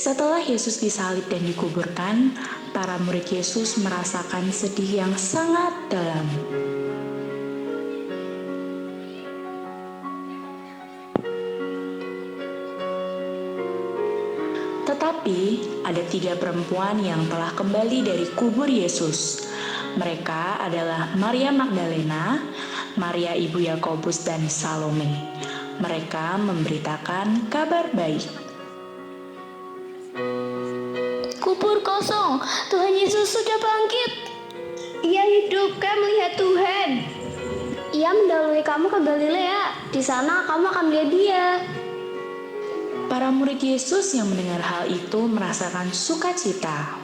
Setelah Yesus disalib dan dikuburkan, para murid Yesus merasakan sedih yang sangat dalam. Tetapi ada 3 perempuan yang telah kembali dari kubur Yesus. Mereka adalah Maria Magdalena, Maria ibu Yakobus dan Salome. Mereka memberitakan kabar baik. Kubur kosong, Tuhan Yesus sudah bangkit. Ia hidup, kami melihat Tuhan. Ia mendahului kamu ke Galilea. Di sana kamu akan melihat Dia. Para murid Yesus yang mendengar hal itu merasakan sukacita.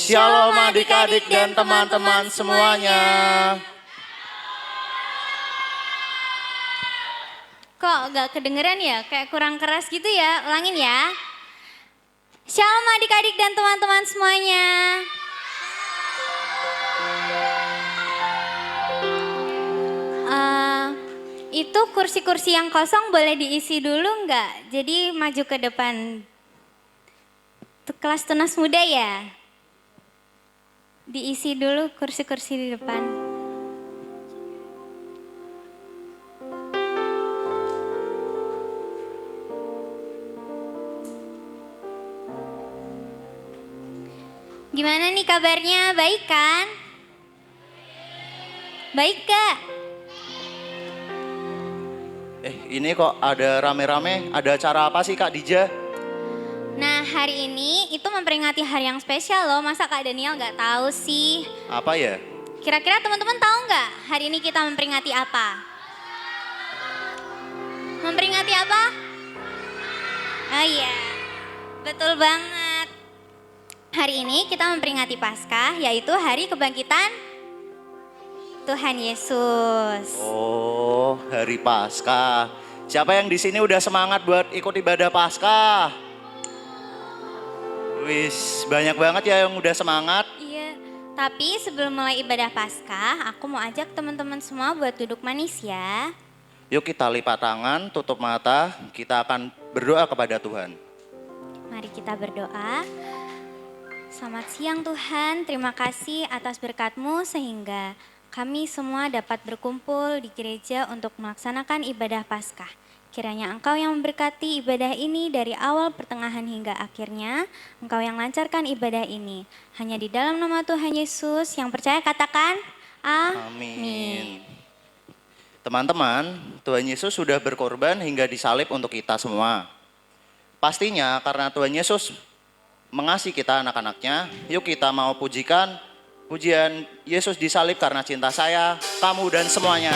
Shalom adik-adik dan teman-teman semuanya. Kok gak kedengeran ya? Kayak kurang keras gitu ya? Ulangin ya. Shalom adik-adik dan teman-teman semuanya. Itu kursi-kursi yang kosong boleh diisi dulu nggak? Jadi maju ke depan. Kelas tunas muda ya? diisi dulu kursi-kursi di depan. Gimana nih kabarnya? Baik kan? Baik gak? Ini kok ada rame-rame, ada acara apa sih Kak Dija? Nah, hari ini itu memperingati hari yang spesial loh. Masa Kak Daniel nggak tahu sih? Apa ya? Kira-kira teman-teman tahu nggak hari ini kita memperingati apa? Memperingati apa? Oh iya, betul banget. Hari ini kita memperingati Paskah, yaitu hari kebangkitan Tuhan Yesus. Oh, hari Paskah. Siapa yang di sini udah semangat buat ikut ibadah Paskah? Wis, banyak banget ya yang udah semangat. Iya, tapi sebelum mulai ibadah Paskah, aku mau ajak teman-teman semua buat duduk manis ya. Yuk kita lipat tangan, tutup mata, kita akan berdoa kepada Tuhan. Mari kita berdoa. Selamat siang Tuhan, terima kasih atas berkat-Mu sehingga kami semua dapat berkumpul di gereja untuk melaksanakan ibadah Paskah. Kiranya Engkau yang memberkati ibadah ini dari awal, pertengahan hingga akhirnya. Engkau yang lancarkan ibadah ini. Hanya di dalam nama Tuhan Yesus yang percaya katakan amin. Teman-teman, Tuhan Yesus sudah berkorban hingga disalib untuk kita semua. Pastinya karena Tuhan Yesus mengasihi kita anak-anaknya, yuk kita mau pujikan pujian Yesus disalib karena cinta saya, kamu dan semuanya.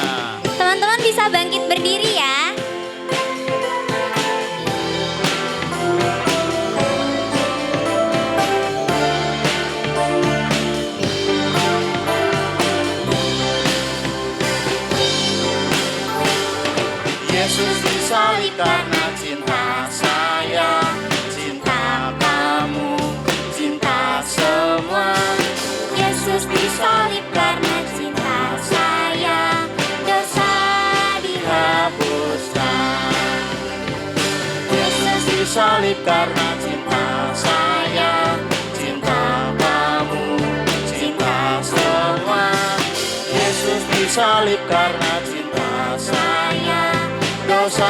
Teman-teman bisa bangkit berdiri ya. Yesus disalib karena cinta saya, cinta kamu, cinta semua. Yesus disalib karena cinta saya, dosa dihapuskan. Yesus disalib karena cinta saya, cinta kamu, cinta semua. Yesus disalib karena cinta saya, dosa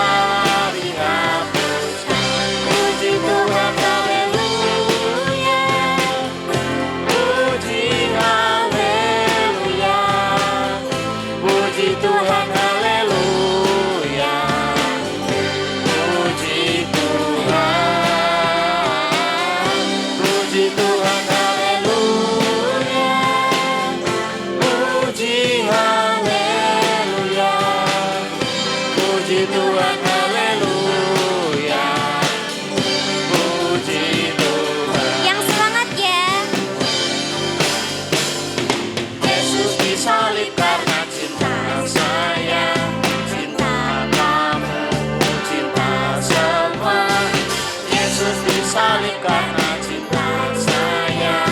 dihapuskan. Puji Tuhan, haleluya. Puji haleluya. Puji Tuhan, haleluya. Puji Tuhan. Puji Tuhan, haleluya. Puji haleluya. Puji Tuhan, haleluya. Puji Tuhan. Yang semangat ya. Yesus disalib karena cinta saya, cinta kamu, cinta semua. Yesus disalib karena cinta saya,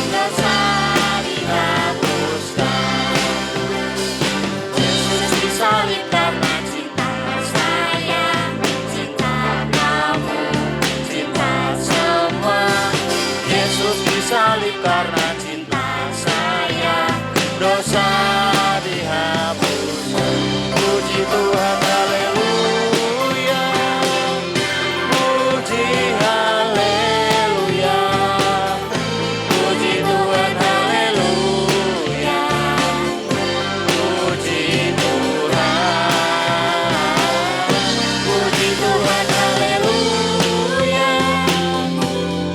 dosa dihapuskan. Yesus disalib karena cinta saya, cinta kamu, cinta semua. Yesus disalib karena cinta saya, dosa dihapuskan. Puji Tuhan, haleluya. Puji haleluya. Puji Tuhan, haleluya. Puji Tuhan. Puji Tuhan, haleluya.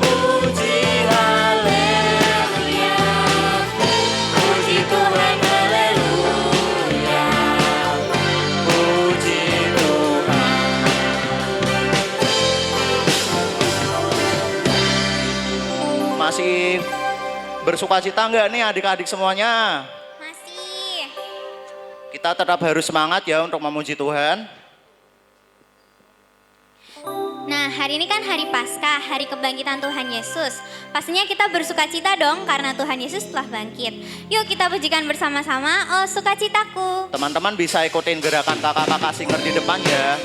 Puji haleluya. Puji Tuhan, haleluya. Puji Tuhan. Masih bersukacita nggak nih adik-adik semuanya? Masih. Kita tetap harus semangat ya untuk memuji Tuhan. Nah, hari ini kan hari Paskah, hari kebangkitan Tuhan Yesus. Pastinya kita bersukacita dong karena Tuhan Yesus telah bangkit. Yuk kita pujikan bersama-sama, oh sukacitaku. Teman-teman bisa ikutin gerakan kakak-kakak singer di depan ya.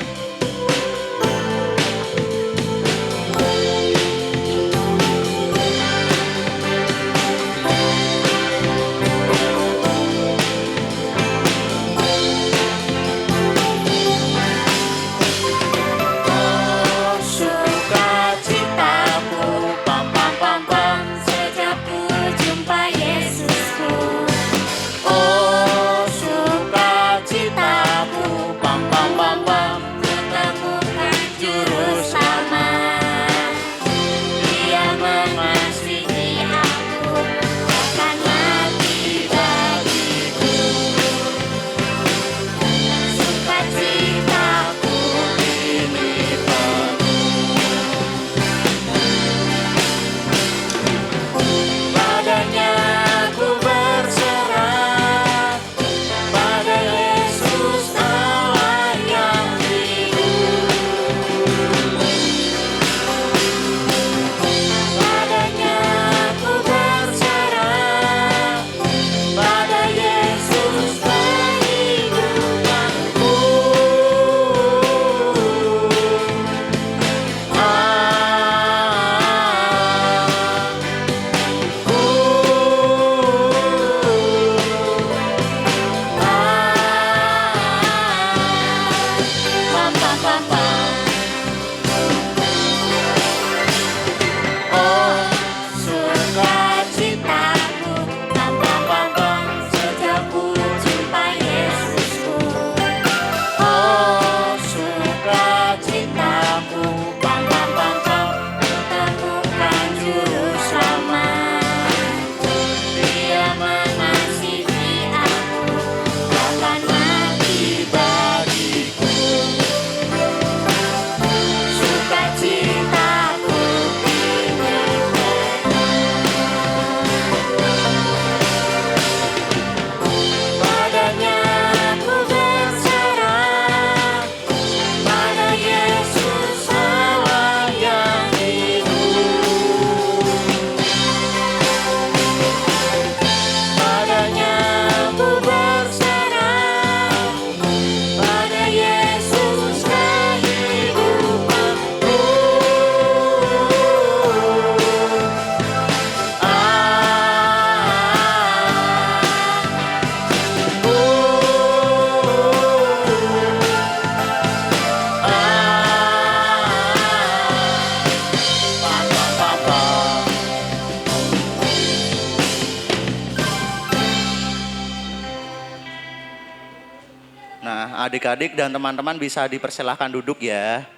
Nah, adik-adik dan teman-teman bisa dipersilahkan duduk ya.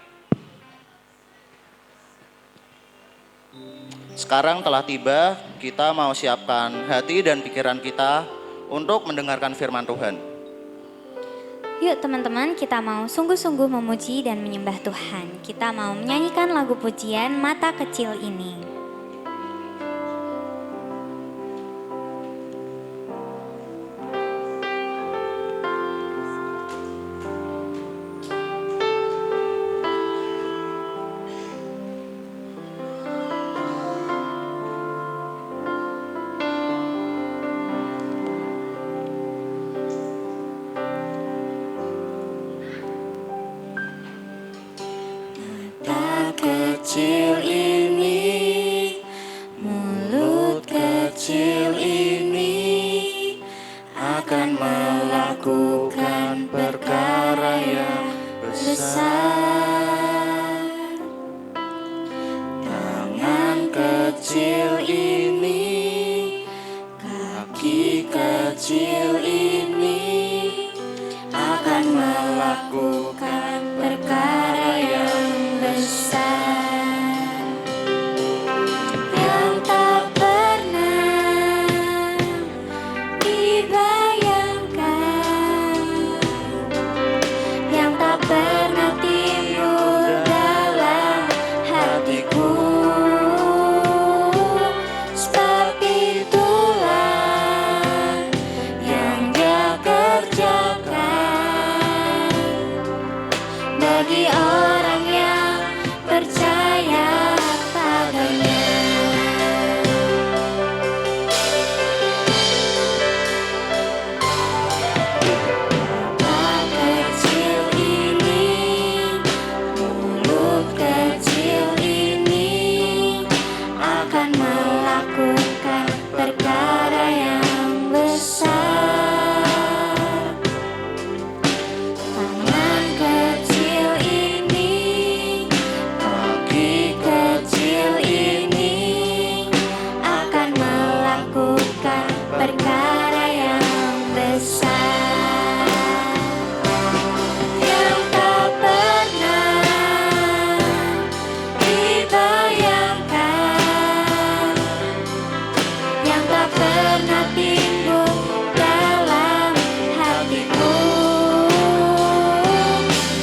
Sekarang telah tiba, kita mau siapkan hati dan pikiran kita untuk mendengarkan firman Tuhan. Yuk teman-teman, kita mau sungguh-sungguh memuji dan menyembah Tuhan. Kita mau menyanyikan lagu pujian Mata Kecil Ini. Kecil ini, mulut kecil ini akan melakukan perkara yang besar. Tangan kecil ini, kaki kecil ini akan melakukan perkara yang besar. Bagi orang yang percaya padanya. Mata kecil ini, mulut kecil ini akan melakukan perkara yang besar. Tangan kecil ini, kaki kecil ini akan melakukan perkara yang besar yang tak pernah dibayangkan, yang tak pernah timbul dalam hatiku.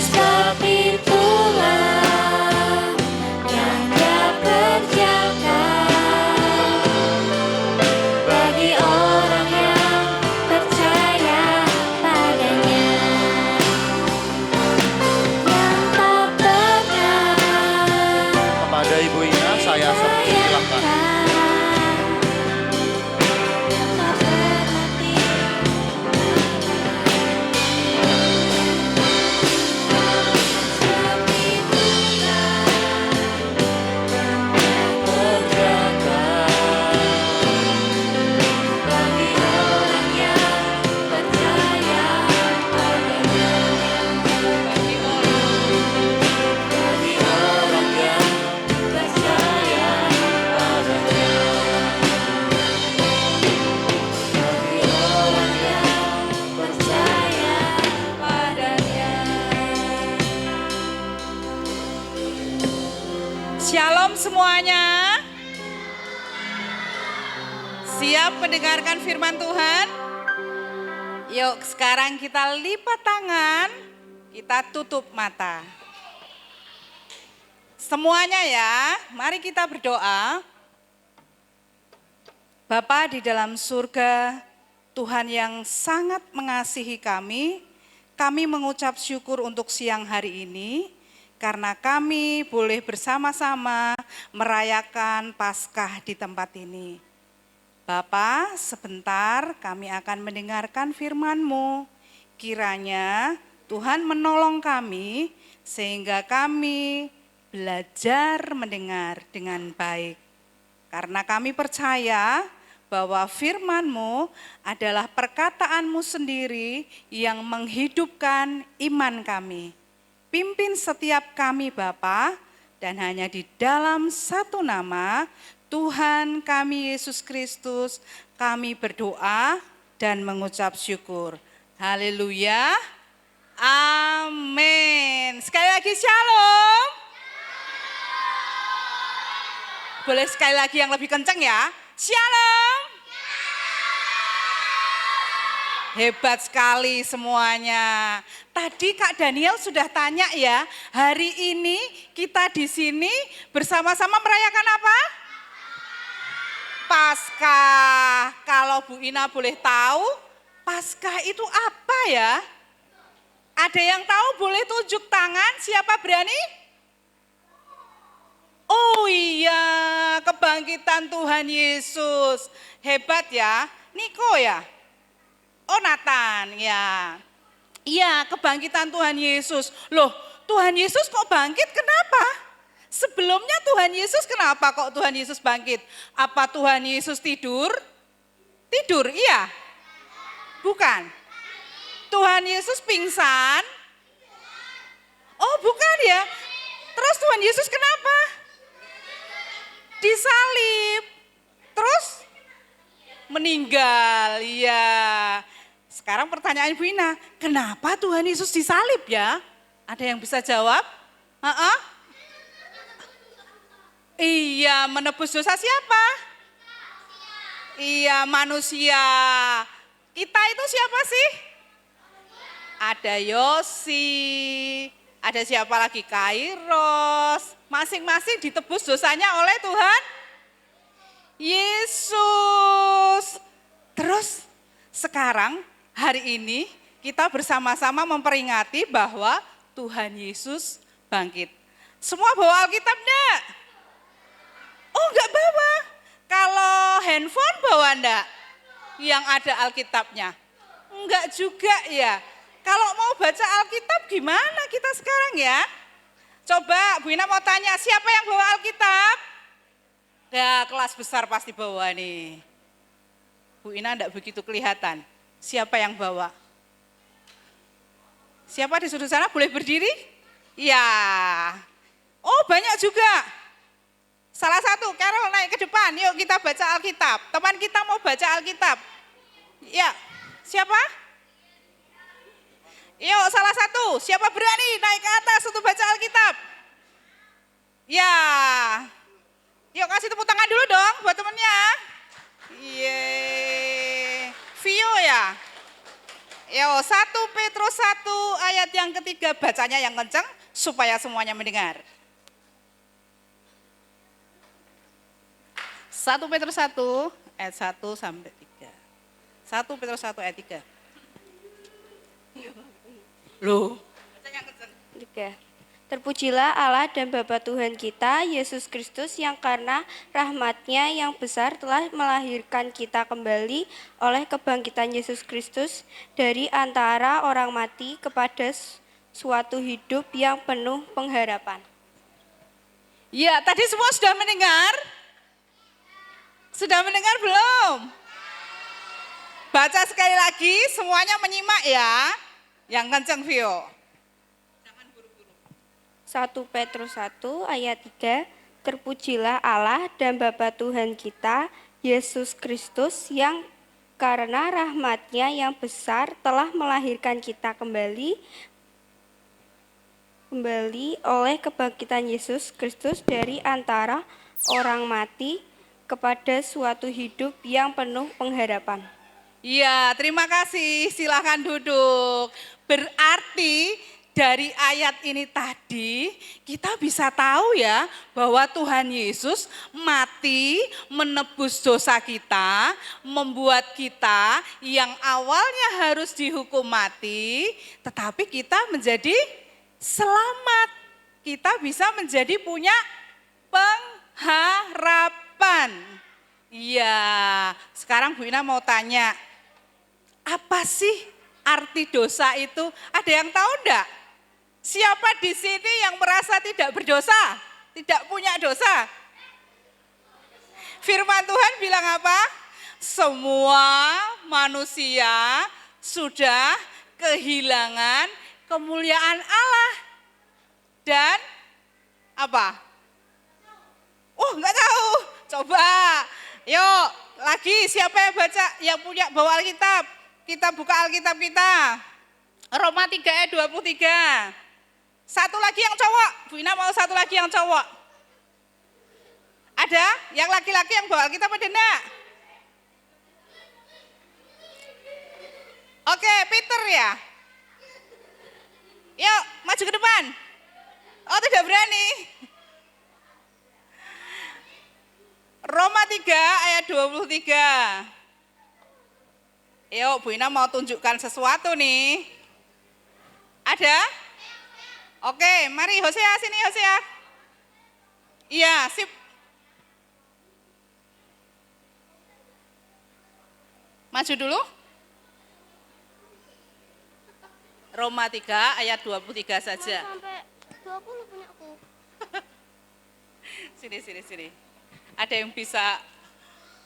Sebab itulah yang Dia kerjakan bagi orang yang percaya padanya. Yang tak pernah Kepada Ibu Ina saya silakan. Shalom semuanya. Siap mendengarkan firman Tuhan? Yuk sekarang kita lipat tangan, kita tutup mata. Semuanya ya, mari kita berdoa. Bapa di dalam surga, Tuhan yang sangat mengasihi kami mengucap syukur untuk siang hari ini. Karena kami boleh bersama-sama merayakan Paskah di tempat ini. Bapa, sebentar kami akan mendengarkan firman-Mu. Kiranya Tuhan menolong kami sehingga kami belajar mendengar dengan baik. Karena kami percaya bahwa firman-Mu adalah perkataan-Mu sendiri yang menghidupkan iman kami. Pimpin setiap kami Bapa, dan hanya di dalam satu nama Tuhan kami Yesus Kristus kami berdoa dan mengucap syukur. Haleluya. Amin. Sekali lagi shalom. Boleh sekali lagi yang lebih kencang ya. Shalom. Hebat sekali semuanya. Tadi Kak Daniel sudah tanya ya, hari ini kita di sini bersama-sama merayakan apa? Paskah. Kalau Bu Ina boleh tahu, Paskah itu apa ya? Ada yang tahu boleh tunjuk tangan, siapa berani? Oh iya, kebangkitan Tuhan Yesus. Hebat ya. Niko ya? Oh Nathan, ya. Iya, kebangkitan Tuhan Yesus. Loh, Tuhan Yesus kok bangkit? Kenapa? Sebelumnya Tuhan Yesus kenapa kok Tuhan Yesus bangkit? Apa Tuhan Yesus tidur? Tidur, iya. Bukan. Tuhan Yesus pingsan? Oh bukan ya. Terus Tuhan Yesus kenapa? Disalib. Terus meninggal, ya. Sekarang pertanyaan Ibu Ina, kenapa Tuhan Yesus disalib ya? Ada yang bisa jawab? Iya, menebus dosa siapa? Iya, manusia. Kita itu siapa sih? Ada Yosi, ada siapa lagi? Kairos. Masing-masing ditebus dosanya oleh Tuhan Yesus. Terus sekarang hari ini kita bersama-sama memperingati bahwa Tuhan Yesus bangkit. Semua bawa Alkitab enggak? Oh enggak bawa. Kalau handphone bawa enggak? Yang ada Alkitabnya? Enggak juga ya. Kalau mau baca Alkitab gimana kita sekarang ya? Coba Bu Ina mau tanya, siapa yang bawa Alkitab? Ya kelas besar pasti bawa nih. Bu Ina enggak begitu kelihatan. Siapa yang bawa? Siapa di sudut sana boleh berdiri? Ya. Oh banyak juga. Salah satu, Carol naik ke depan, yuk kita baca Alkitab. Teman kita mau baca Alkitab. Ya, siapa? Yuk salah satu, siapa berani naik ke atas untuk baca Alkitab? Ya, yuk kasih tepuk tangan dulu dong buat temennya. Yeay, Vio ya. Yuk 1 Petrus 1 ayat yang ketiga, bacanya yang kenceng supaya semuanya mendengar. 1 Petrus 1 ayat 1 sampai 3. 1 Petrus 1 ayat 3. Loh, bacanya kenceng. 3. Terpujilah Allah dan Bapa Tuhan kita, Yesus Kristus, yang karena rahmat-Nya yang besar telah melahirkan kita kembali oleh kebangkitan Yesus Kristus dari antara orang mati kepada suatu hidup yang penuh pengharapan. Ya, tadi semua sudah mendengar? Sudah mendengar belum? Baca sekali lagi, semuanya menyimak ya. Yang kenceng, Vio. 1 Petrus 1 ayat 3, terpujilah Allah dan Bapa Tuhan kita, Yesus Kristus, yang karena rahmat-Nya yang besar telah melahirkan kita kembali oleh kebangkitan Yesus Kristus dari antara orang mati kepada suatu hidup yang penuh pengharapan. Iya, terima kasih. Silakan duduk. Berarti dari ayat ini tadi kita bisa tahu ya bahwa Tuhan Yesus mati menebus dosa kita, membuat kita yang awalnya harus dihukum mati, tetapi kita menjadi selamat. Kita bisa menjadi punya pengharapan. Iya, sekarang Bu Ina mau tanya, apa sih arti dosa itu? Ada yang tahu enggak? Siapa di sini yang merasa tidak berdosa? Tidak punya dosa? Firman Tuhan bilang apa? Semua manusia sudah kehilangan kemuliaan Allah. Dan apa? Oh enggak tahu. Coba, yuk lagi siapa yang baca, yang punya bawa Alkitab? Kita buka Alkitab kita. Roma 3 ayat 23. Satu lagi yang cowok. Bu Ina mau satu lagi yang cowok. Ada? Yang laki-laki yang bawa Alkitab ada enggak? Oke, Peter ya. Yuk, maju ke depan. Oh, tidak berani. Roma 3 ayat 23. Yuk, Bu Ina mau tunjukkan sesuatu nih. Ada? Oke, mari Hosea sini Hosea. Iya, sip. Maju dulu. Roma 3 ayat 23 saja. Sampai 20 punya aku. Sini. Ada yang bisa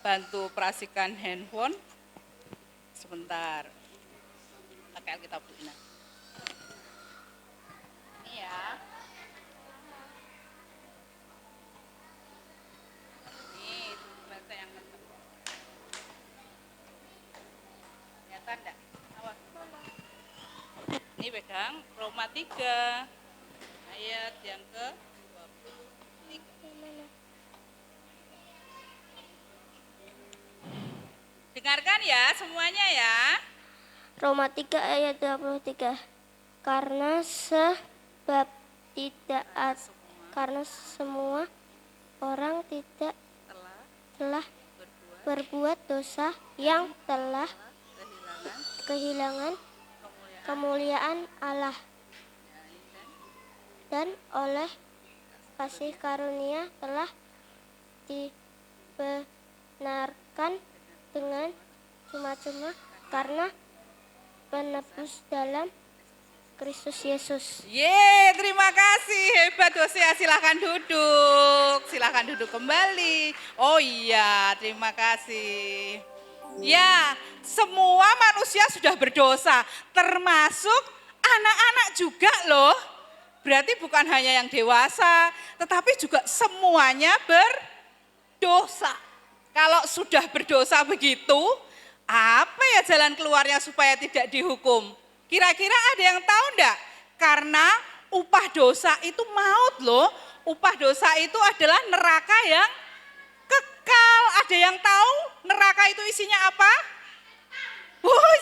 bantu perhatikan handphone? Sebentar. Pakai Alkitab Bu Ina. Ini ya. Ini baca yang kencang. Kelihatan enggak? Awas. Ini pegang Roma 3 ayat yang ke 23. Dengarkan ya semuanya ya. Roma 3 ayat 23. Karena sebab tidak karena semua orang tidak telah berbuat dosa yang telah kehilangan kemuliaan Allah dan oleh kasih karunia telah dibenarkan dengan cuma-cuma karena penebus dalam Kristus Yesus. Terima kasih, hebat Hosea, silahkan duduk kembali. Oh iya, terima kasih. Ya, semua manusia sudah berdosa, termasuk anak-anak juga loh. Berarti bukan hanya yang dewasa, tetapi juga semuanya berdosa. Kalau sudah berdosa begitu, apa ya jalan keluarnya supaya tidak dihukum? Kira-kira ada yang tahu enggak? Karena upah dosa itu maut loh. Upah dosa itu adalah neraka yang kekal. Ada yang tahu neraka itu isinya apa?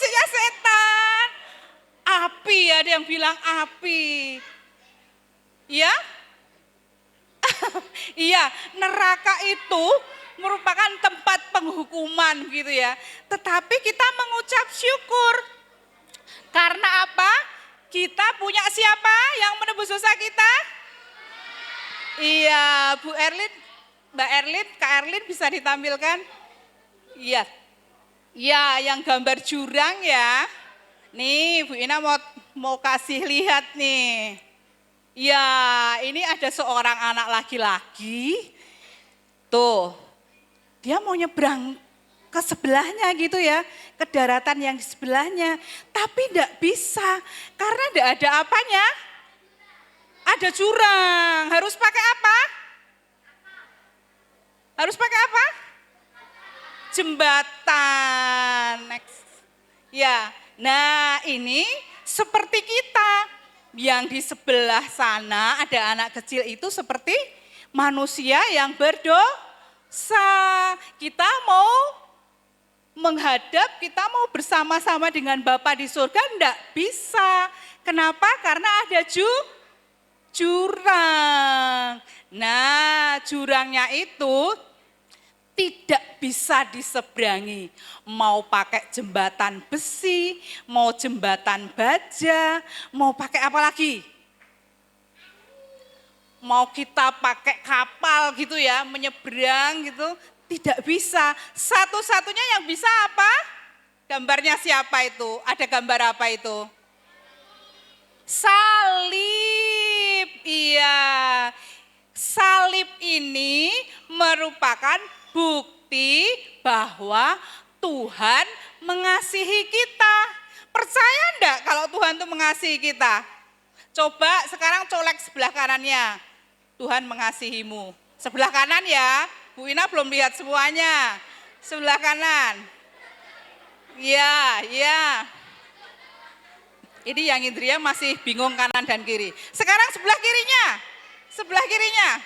Isinya setan. Api, ada yang bilang api. Ya? Iya, neraka itu merupakan tempat penghukuman gitu ya. Tetapi kita mengucap syukur. Karena apa? Kita punya siapa yang menebus dosa kita? Iya, Bu Erlin, Mbak Erlin, Kak Erlin bisa ditampilkan? Iya. Ya, yang gambar jurang ya. Nih, Bu Ina mau kasih lihat nih. Ya, ini ada seorang anak laki-laki. Tuh, dia mau nyebrang ke sebelahnya gitu ya, ke daratan yang di sebelahnya. Tapi enggak bisa, karena enggak ada apanya. Ada jurang, harus pakai apa? Harus pakai apa? Jembatan. Next. Ya, nah ini seperti kita. Yang di sebelah sana ada anak kecil itu seperti manusia yang berdosa. Kita mau menghadap, kita mau bersama-sama dengan Bapa di surga, enggak bisa. Kenapa? Karena ada jurang. Nah, jurangnya itu tidak bisa diseberangi. Mau pakai jembatan besi, mau jembatan baja, mau pakai apa lagi? Mau kita pakai kapal gitu ya, menyeberang gitu, tidak bisa. Satu-satunya yang bisa apa? Gambarnya siapa itu? Ada gambar apa itu? Salib. Iya. Salib ini merupakan bukti bahwa Tuhan mengasihi kita. Percaya enggak kalau Tuhan itu mengasihi kita? Coba sekarang colek sebelah kanannya. Tuhan mengasihimu. Sebelah kanan ya. Bu Ina belum lihat semuanya. Sebelah kanan. Iya, iya. Ini yang Indria masih bingung kanan dan kiri. Sekarang sebelah kirinya. Sebelah kirinya.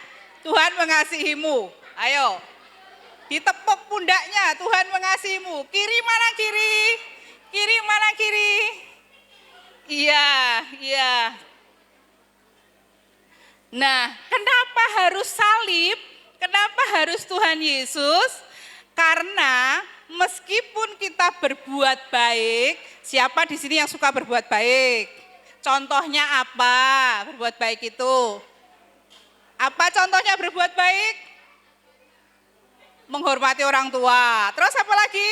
Tuhan mengasihimu. Ayo. Ditepuk pundaknya, Tuhan mengasihimu. Kiri mana kiri? Kiri mana kiri? Iya, iya. Nah, kenapa harus salib? Kenapa harus Tuhan Yesus? Karena meskipun kita berbuat baik, siapa di sini yang suka berbuat baik? Contohnya apa? Berbuat baik itu. Apa contohnya berbuat baik? Menghormati orang tua. Terus apa lagi?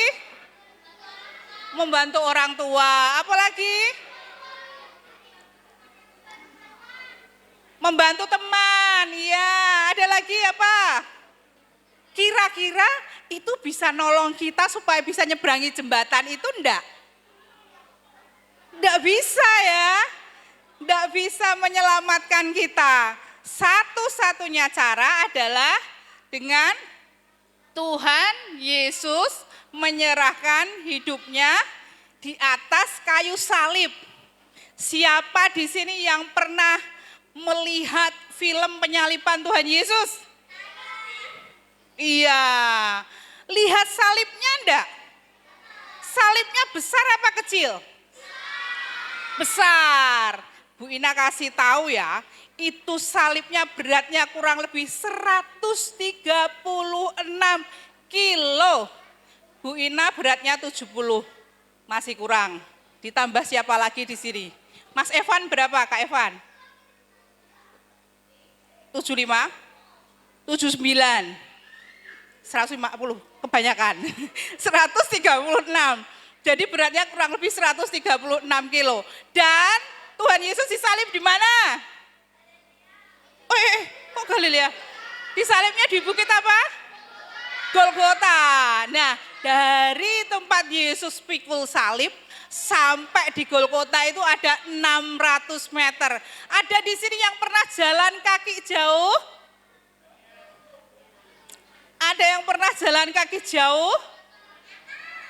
Membantu orang tua. Apa lagi? Membantu teman. Iya, ada lagi apa? Kira-kira itu bisa nolong kita supaya bisa nyeberangi jembatan itu enggak? Enggak bisa ya. Enggak bisa menyelamatkan kita. Satu-satunya cara adalah dengan Tuhan Yesus menyerahkan hidupnya di atas kayu salib. Siapa di sini yang pernah melihat film penyaliban Tuhan Yesus? Iya, lihat salibnya enggak? Salibnya besar apa kecil? Besar. Bu Ina kasih tahu ya, itu salibnya beratnya kurang lebih 136 kilo. Bu Ina beratnya 70, masih kurang. Ditambah siapa lagi di sini? Mas Evan berapa Kak Evan? 75? 79? 150, kebanyakan. 136. Jadi beratnya kurang lebih 136 kilo. Dan Tuhan Yesus disalib di mana? Oh kok Galilea? Disalibnya di bukit apa? Golgota. Nah, dari tempat Yesus pikul salib sampai di Golgota itu ada 600 meter. Ada di sini yang pernah jalan kaki jauh? Ada yang pernah jalan kaki jauh?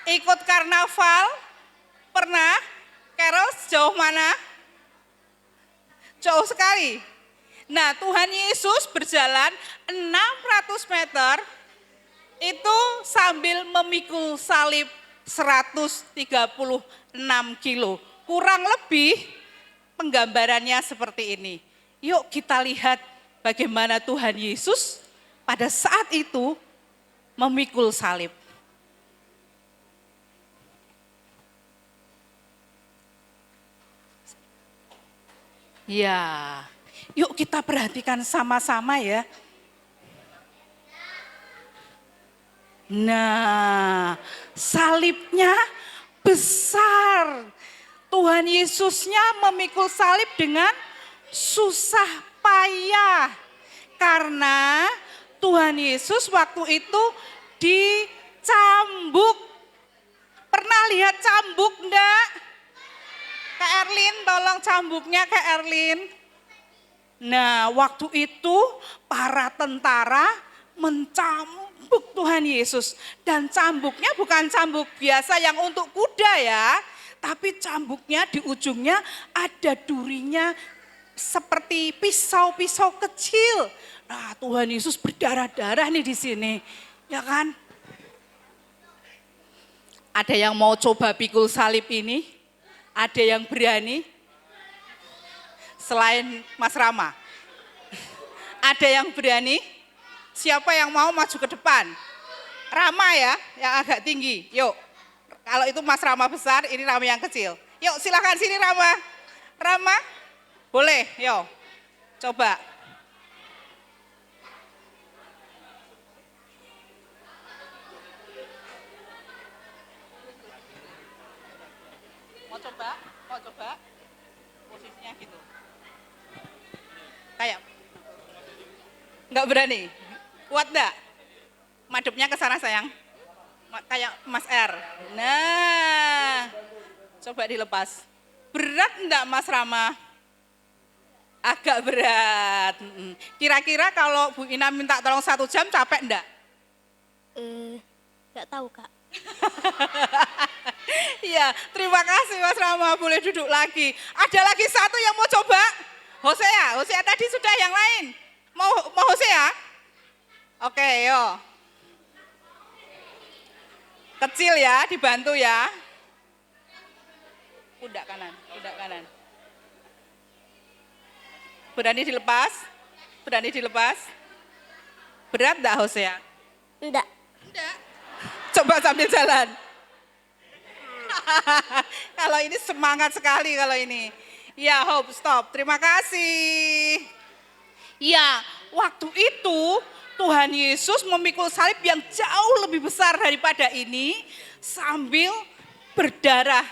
Ikut karnaval? Pernah? Carol sejauh mana? Jauh sekali. Nah, Tuhan Yesus berjalan 600 meter itu sambil memikul salib 136 kilo. Kurang lebih penggambarannya seperti ini. Yuk kita lihat bagaimana Tuhan Yesus pada saat itu memikul salib. Ya, yuk kita perhatikan sama-sama ya. Nah, salibnya besar. Tuhan Yesusnya memikul salib dengan susah payah. Karena Tuhan Yesus waktu itu dicambuk. Pernah lihat cambuk enggak? Kak Erlin, tolong cambuknya Kak Erlin. Nah, waktu itu para tentara mencambuk Tuhan Yesus. Dan cambuknya bukan cambuk biasa yang untuk kuda ya. Tapi cambuknya di ujungnya ada durinya seperti pisau-pisau kecil. Nah, Tuhan Yesus berdarah-darah nih di sini. Ya kan? Ada yang mau coba pikul salib ini? Ada yang berani? Selain Mas Rama. Ada yang berani? Siapa yang mau maju ke depan? Rama ya, yang agak tinggi. Yuk, kalau itu Mas Rama besar, ini Rama yang kecil. Yuk silakan sini Rama. Rama, boleh, yuk. Coba. Mau coba, posisinya gitu. Kayak, nggak berani, kuat enggak? Madepnya ke sana sayang, kayak Mas R. Nah, coba dilepas. Berat enggak Mas Rama? Agak berat. Kira-kira kalau Bu Ina minta tolong 1 jam capek enggak? Nggak tahu Kak. Iya, terima kasih Mas Rama, boleh duduk lagi. Ada lagi satu yang mau coba? Hosea tadi sudah, yang lain. Mau Hosea? Oke, yo. Kecil ya, dibantu ya. Pundak kanan. Berani dilepas? Berat enggak Hosea? Enggak. Enggak. Coba sambil jalan. Kalau ini semangat sekali kalau ini. Ya, Hope, stop. Terima kasih. Ya, waktu itu Tuhan Yesus memikul salib yang jauh lebih besar daripada ini sambil berdarah.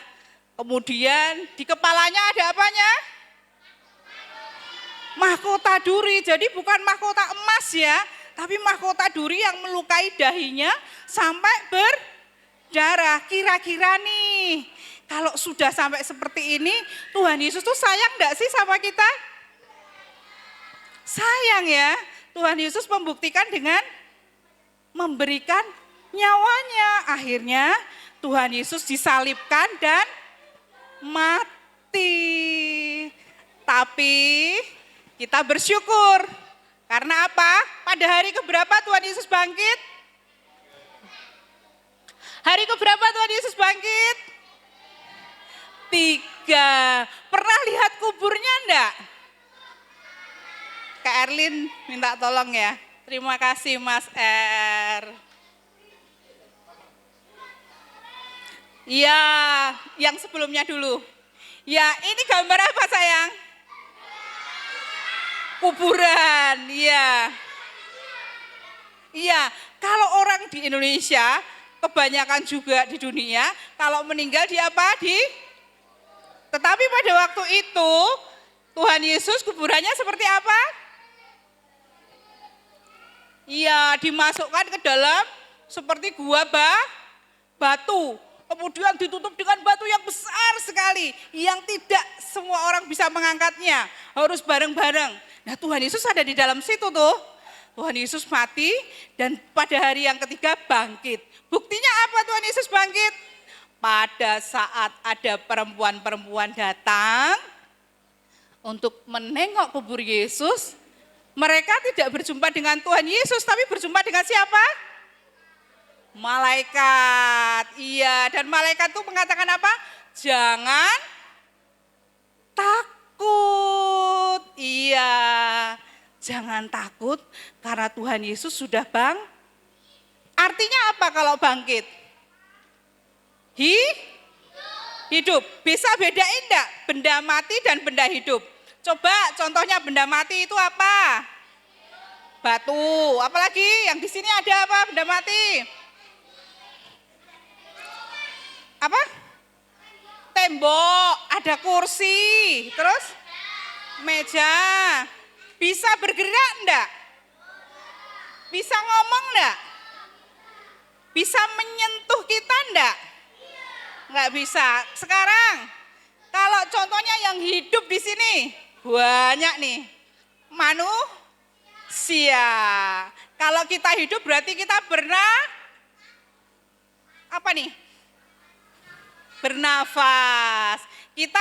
Kemudian di kepalanya ada apanya? Mahkota duri. Jadi bukan mahkota emas ya, tapi mahkota duri yang melukai dahinya sampai berdarah. Kira-kira nih, kalau sudah sampai seperti ini, Tuhan Yesus tuh sayang enggak sih sama kita? Sayang ya. Tuhan Yesus membuktikan dengan memberikan nyawanya. Akhirnya Tuhan Yesus disalibkan dan mati. Tapi kita bersyukur. Karena apa? Pada hari keberapa Tuhan Yesus bangkit? Hari keberapa Tuhan Yesus bangkit? 3. Pernah lihat kuburnya enggak? Kak Erlin minta tolong ya. Terima kasih Mas R. Iya, yang sebelumnya dulu. Ya, ini gambar apa sayang? Kuburan, iya. Iya, kalau orang di Indonesia, kebanyakan juga di dunia, kalau meninggal di apa? Tetapi pada waktu itu, Tuhan Yesus kuburannya seperti apa? Iya, dimasukkan ke dalam seperti gua batu. Kemudian ditutup dengan batu yang besar sekali. Yang tidak semua orang bisa mengangkatnya. Harus bareng-bareng. Nah Tuhan Yesus ada di dalam situ tuh. Tuhan Yesus mati dan pada hari yang ketiga bangkit. Buktinya apa Tuhan Yesus bangkit? Pada saat ada perempuan-perempuan datang untuk menengok kubur Yesus, mereka tidak berjumpa dengan Tuhan Yesus, tapi berjumpa dengan siapa? Malaikat. Iya, dan malaikat itu mengatakan apa? Jangan takut. Iya, jangan takut karena Tuhan Yesus sudah Artinya apa kalau bangkit? Hidup. Bisa bedain enggak benda mati dan benda hidup? Coba contohnya benda mati itu apa? Batu. Apalagi yang di sini ada apa benda mati? Apa? Tembok, ada kursi, terus meja. Bisa bergerak enggak? Bisa ngomong enggak? Bisa menyentuh kita enggak? Enggak bisa. Sekarang kalau contohnya yang hidup di sini banyak nih. Manusia. Kalau kita hidup berarti kita apa nih? Bernafas. Kita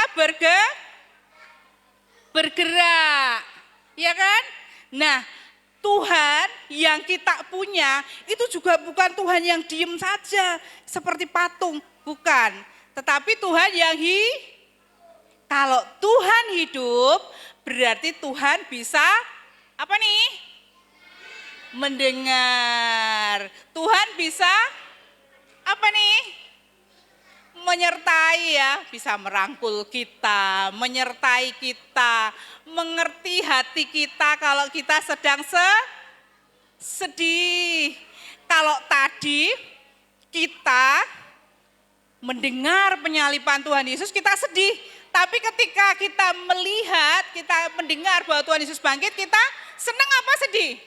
bergerak. Ya kan? Nah, Tuhan yang kita punya itu juga bukan Tuhan yang diem saja seperti patung, bukan. Tetapi Tuhan yang kalau Tuhan hidup berarti Tuhan bisa apa nih? Mendengar. Tuhan bisa apa nih? Menyertai ya, bisa merangkul kita, menyertai kita, mengerti hati kita kalau kita sedang sedih. Kalau tadi kita mendengar penyaliban Tuhan Yesus kita sedih, tapi ketika kita melihat, kita mendengar bahwa Tuhan Yesus bangkit, kita senang apa sedih?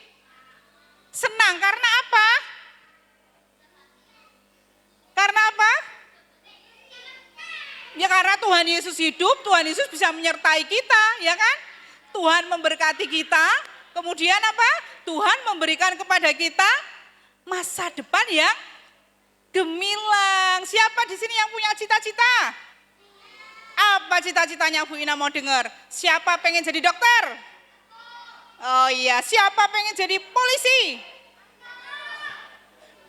Senang karena apa? Karena apa? Ya karena Tuhan Yesus hidup, Tuhan Yesus bisa menyertai kita, ya kan? Tuhan memberkati kita, kemudian apa? Tuhan memberikan kepada kita masa depan yang Gemilang. Siapa di sini yang punya cita-cita? Apa cita-citanya Bu Ina mau dengar? Siapa pengen jadi dokter? Oh iya, siapa pengen jadi polisi?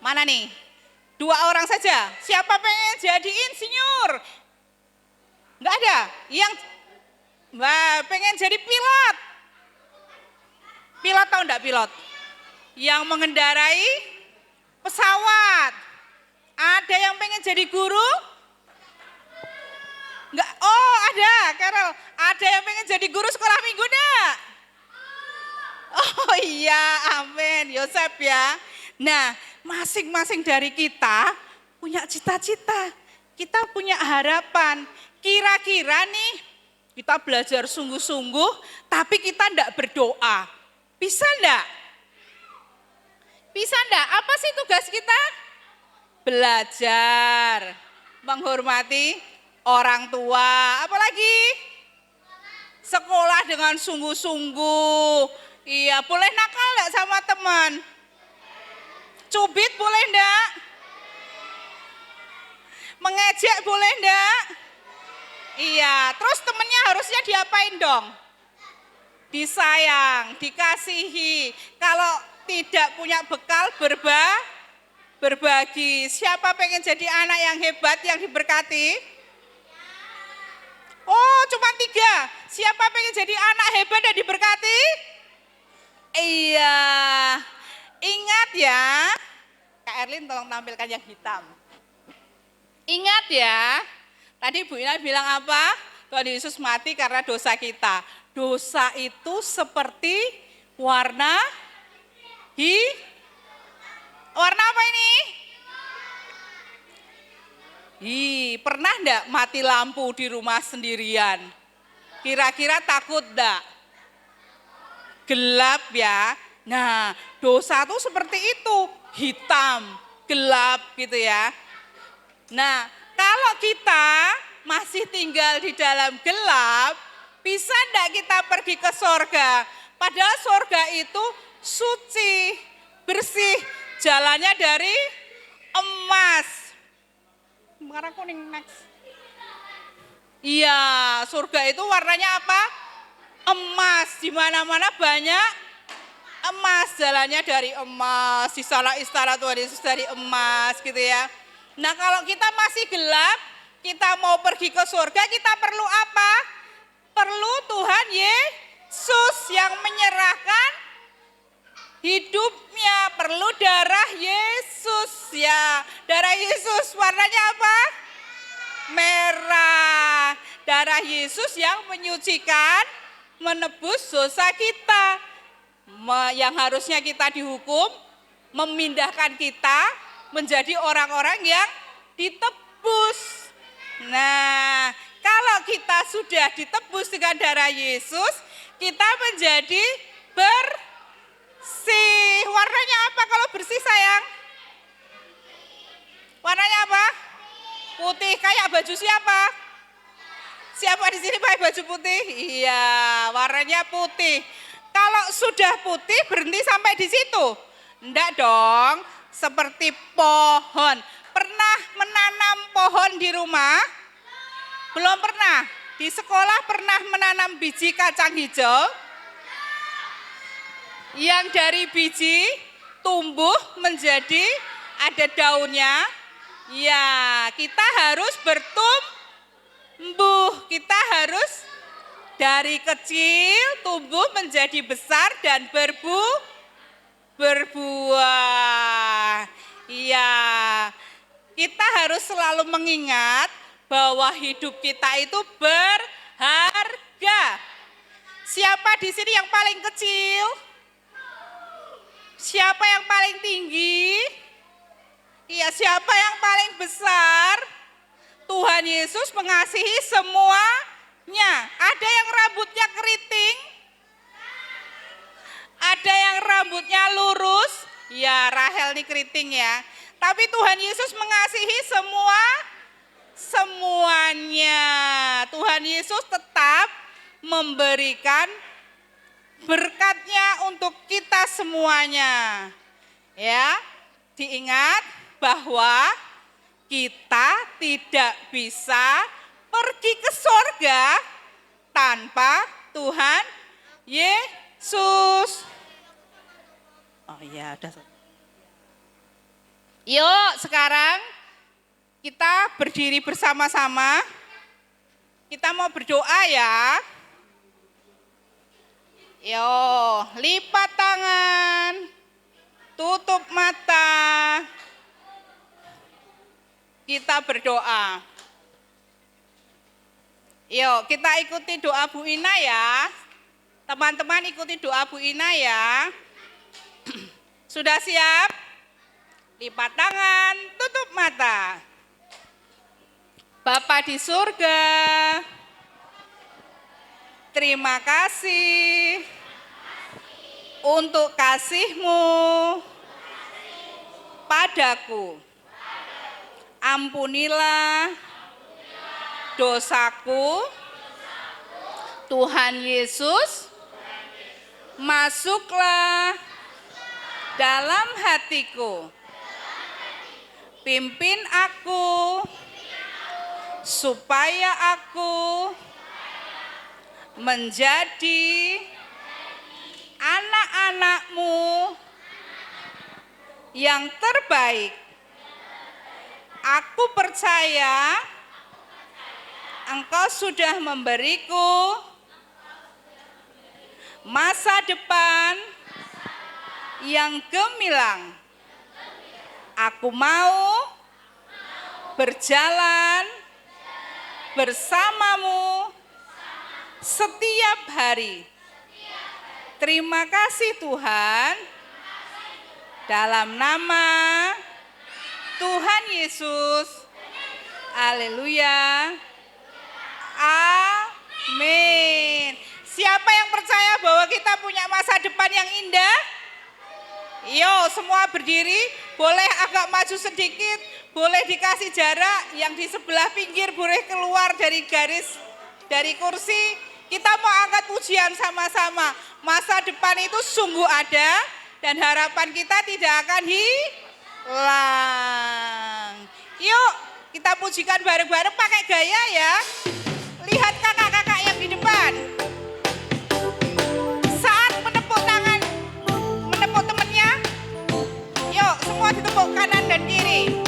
Mana nih? 2 orang saja. Siapa pengen jadi insinyur? Enggak ada. Yang pengen jadi pilot. Pilot tahu enggak pilot? Yang mengendarai pesawat. Ada yang pengen jadi guru? Enggak. Oh, ada, Carol. Ada yang pengen jadi guru sekolah minggu enggak? Oh iya, amin. Yosep ya. Nah, masing-masing dari kita punya cita-cita. Kita punya harapan. Kira-kira nih kita belajar sungguh-sungguh tapi kita enggak berdoa. Bisa enggak? Bisa enggak? Apa sih tugas kita? Belajar, menghormati orang tua, apalagi sekolah dengan sungguh-sungguh. Iya, boleh nakal enggak sama teman? Cubit boleh enggak? Mengejek boleh enggak? Iya, terus temennya harusnya diapain dong? Disayang, dikasihi. Kalau tidak punya bekal berbagi. Siapa pengen jadi anak yang hebat, yang diberkati? Oh, cuma 3. Siapa pengen jadi anak hebat dan diberkati? Iya. Ingat ya. Kak Erlin tolong tampilkan yang hitam. Ingat ya. Tadi Bu Ina bilang apa? Tuhan Yesus mati karena dosa kita. Dosa itu seperti warna warna apa ini? Pernah enggak mati lampu di rumah sendirian? Kira-kira takut enggak? Gelap ya. Nah, dosa itu seperti itu, hitam, gelap gitu ya. Nah, kalau kita masih tinggal di dalam gelap, bisa enggak kita pergi ke sorga? Padahal sorga itu suci, bersih, jalannya dari emas. Warna kuning next. Iya, surga itu warnanya apa? Emas, di mana-mana banyak emas, jalannya dari emas, di sana istana Tuhan Yesus dari emas gitu ya. Nah, kalau kita masih gelap, kita mau pergi ke surga, kita perlu apa? Perlu Tuhan Yesus yang menyerahkan hidupnya, perlu darah Yesus ya. Darah Yesus warnanya apa? Merah. Darah Yesus yang menyucikan, menebus dosa kita. Yang harusnya kita dihukum, memindahkan kita menjadi orang-orang yang ditebus. Nah, kalau kita sudah ditebus dengan darah Yesus, kita menjadi bersih. Warnanya apa kalau bersih sayang? Warnanya apa? Putih. Kayak baju siapa? Siapa di sini pakai baju putih? Iya, warnanya putih. Kalau sudah putih berhenti sampai di situ? Enggak dong, seperti pohon. Pernah menanam pohon di rumah? Belum pernah. Di sekolah pernah menanam biji kacang hijau? Yang dari biji tumbuh menjadi ada daunnya. Ya, kita harus bertumbuh. Kita harus dari kecil tumbuh menjadi besar dan berbuah. Iya, kita harus selalu mengingat bahwa hidup kita itu berharga. Siapa di sini yang paling kecil? Siapa yang paling tinggi? Iya, siapa yang paling besar? Tuhan Yesus mengasihi semuanya. Ada yang rambutnya keriting, ada yang rambutnya lurus. Ya, Rahel nih keriting ya. Tapi Tuhan Yesus mengasihi semuanya. Tuhan Yesus tetap memberikan berkatnya untuk kita semuanya. Ya, diingat bahwa kita tidak bisa pergi ke surga tanpa Tuhan Yesus. Oh iya, udah. Yuk sekarang kita berdiri bersama-sama. Kita mau berdoa ya. Yo, lipat tangan, tutup mata. Kita berdoa. Yuk, kita ikuti doa Bu Ina ya. Teman-teman ikuti doa Bu Ina ya. Sudah siap? Lipat tangan, tutup mata. Bapa di surga, terima kasih untuk kasih-Mu padaku. Ampunilah dosaku, Tuhan Yesus, masuklah dalam hatiku. Pimpin aku supaya aku menjadi anak-anak-Mu yang terbaik. Aku percaya Engkau sudah memberiku masa depan yang gemilang. Aku mau berjalan bersama-Mu setiap hari. Terima kasih Tuhan. Dalam nama Tuhan Yesus. Haleluya. Amin. Siapa yang percaya bahwa kita punya masa depan yang indah? Yo, semua berdiri. Boleh agak maju sedikit. Boleh dikasih jarak. Yang di sebelah pinggir boleh keluar dari garis, dari kursi. Kita mau angkat pujian sama-sama. Masa depan itu sungguh ada. Dan harapan kita tidak akan hilang. Yuk, kita pujikan bareng-bareng pakai gaya ya. Lihat kakak-kakak yang di depan. Saat menepuk tangan, menepuk temannya. Yuk, semua ditepuk kanan dan kiri.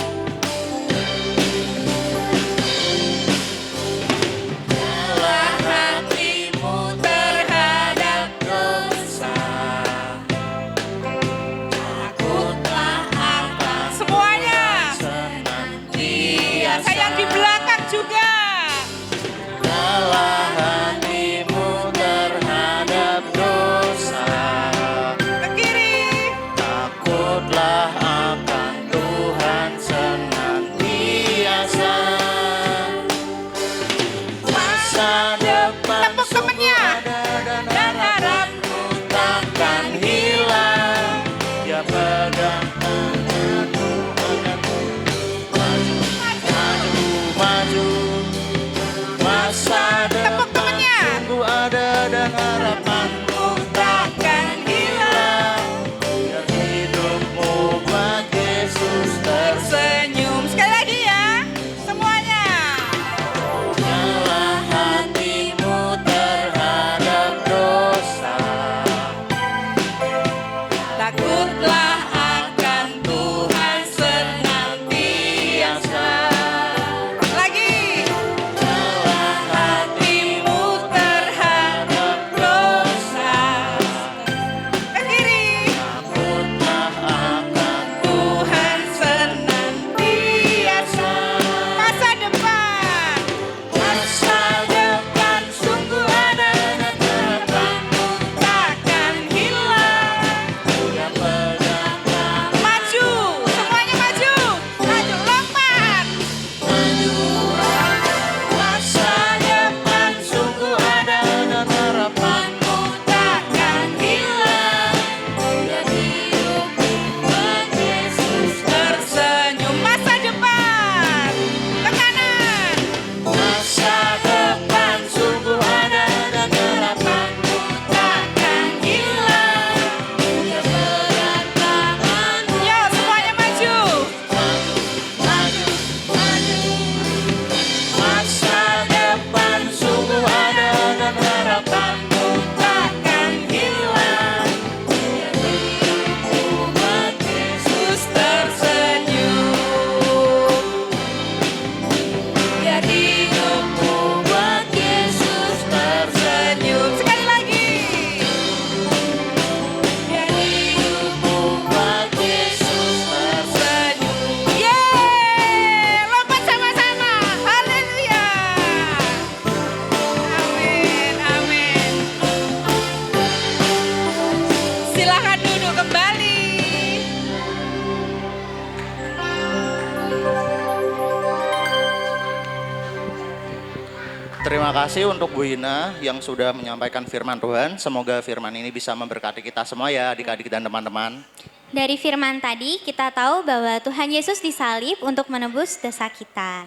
Terima kasih untuk Bu Ina yang sudah menyampaikan firman Tuhan. Semoga firman ini bisa memberkati kita semua ya adik-adik dan teman-teman. Dari firman tadi kita tahu bahwa Tuhan Yesus disalib untuk menebus dosa kita.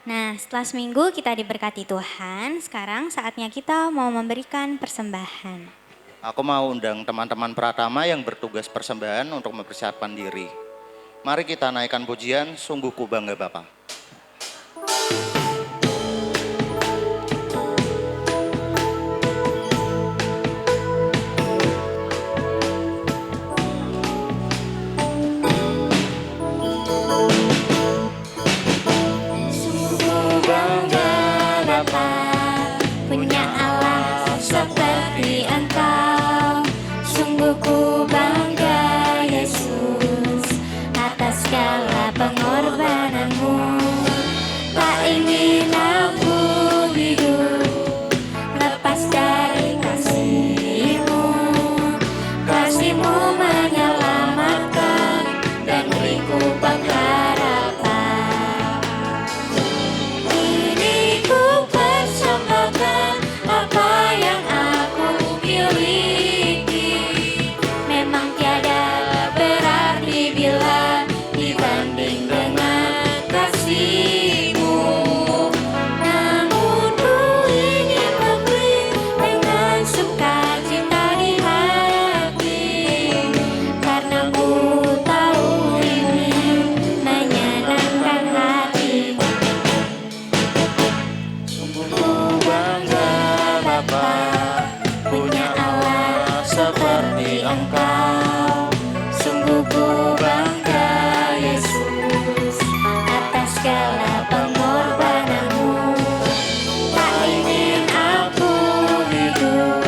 Nah, setelah seminggu kita diberkati Tuhan, sekarang saatnya kita mau memberikan persembahan. Aku mau undang teman-teman Pratama yang bertugas persembahan untuk mempersiapkan diri. Mari kita naikkan pujian, sungguh ku bangga Bapa. Punya Allah seperti Engkau, sungguh ku bangga Yesus atas segala pengorbananmu. Tak ingin aku hidup lepas dari kasih-Mu. Kasih-Mu menyelamatkan dan beriku pengharapan. Ini ku persembahkan apa yang aku miliki. Memang tiada berarti bila dibanding dengan kasih-Mu. Namun ku ingin memberi dengan sukacita di hati, karena ku tahu ini menyenangkan hati-Mu. Ku bangga Bapa, punya Allah seperti Engkau. Sungguh ku bangga Yesus atas segala pengorbananmu. Tak ingin aku hidup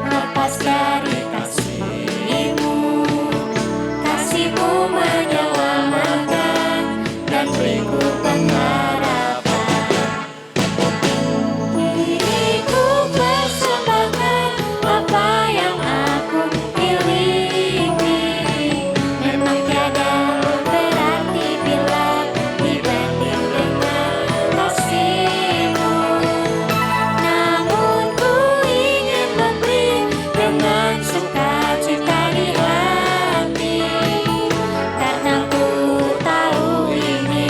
lepas dari kasih-Mu. Kasih-Mu menyelamatkan dan beriku pengharapan. Ini ku persembahkan apa yang aku miliki. Memang tiada berarti bila dibanding dengan kasih-Mu. Namun ku ingin memberi dengan sukacita di hati, karena ku tahu ini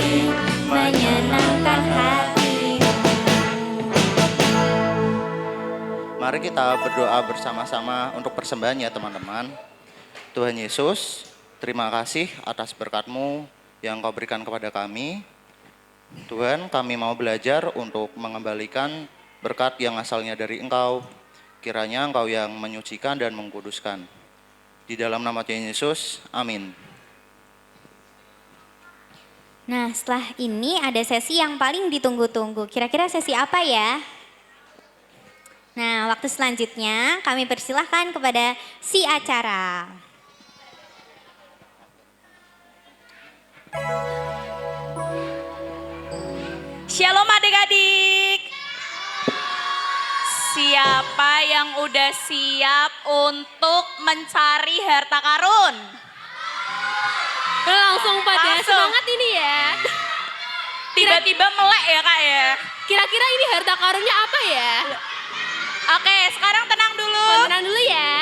menyenangkan hati-Mu. Mari kita berdoa bersama-sama untuk persembahan ya teman-teman. Tuhan Yesus, terima kasih atas berkat-Mu yang Kau berikan kepada kami. Tuhan, kami mau belajar untuk mengembalikan berkat yang asalnya dari Engkau. Kiranya Engkau yang menyucikan dan mengkuduskan. Di dalam nama Tuhan Yesus, amin. Nah, setelah ini ada sesi yang paling ditunggu-tunggu. Kira-kira sesi apa ya? Nah, waktu selanjutnya kami persilahkan kepada si acara. Shalom adik-adik. Siapa yang udah siap untuk mencari harta karun? Langsung pada Langsung. semangat ini ya. Tiba-tiba melek ya kak ya? Kira-kira ini harta karunnya apa ya? Oke, sekarang tenang dulu. Tenang dulu ya.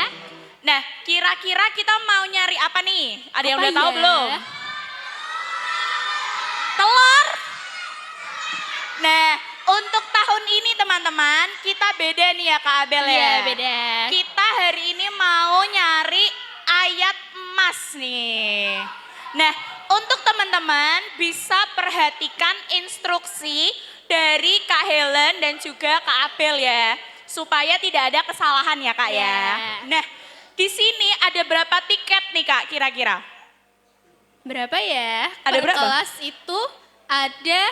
Nah, kira-kira kita mau nyari apa nih? Ada yang Apa udah tahu ya? belum? Telur. Nah, untuk tahun ini teman-teman, kita beda nih ya Kak Abel ya. Iya beda. Kita hari ini mau nyari ayat emas nih. Nah, untuk teman-teman bisa perhatikan instruksi dari Kak Helen dan juga Kak Abel ya. Supaya tidak ada kesalahan ya Kak ya. Iya. Nah, di sini ada berapa tiket nih Kak kira-kira? Berapa ya? Ada Per berapa? kelas itu ada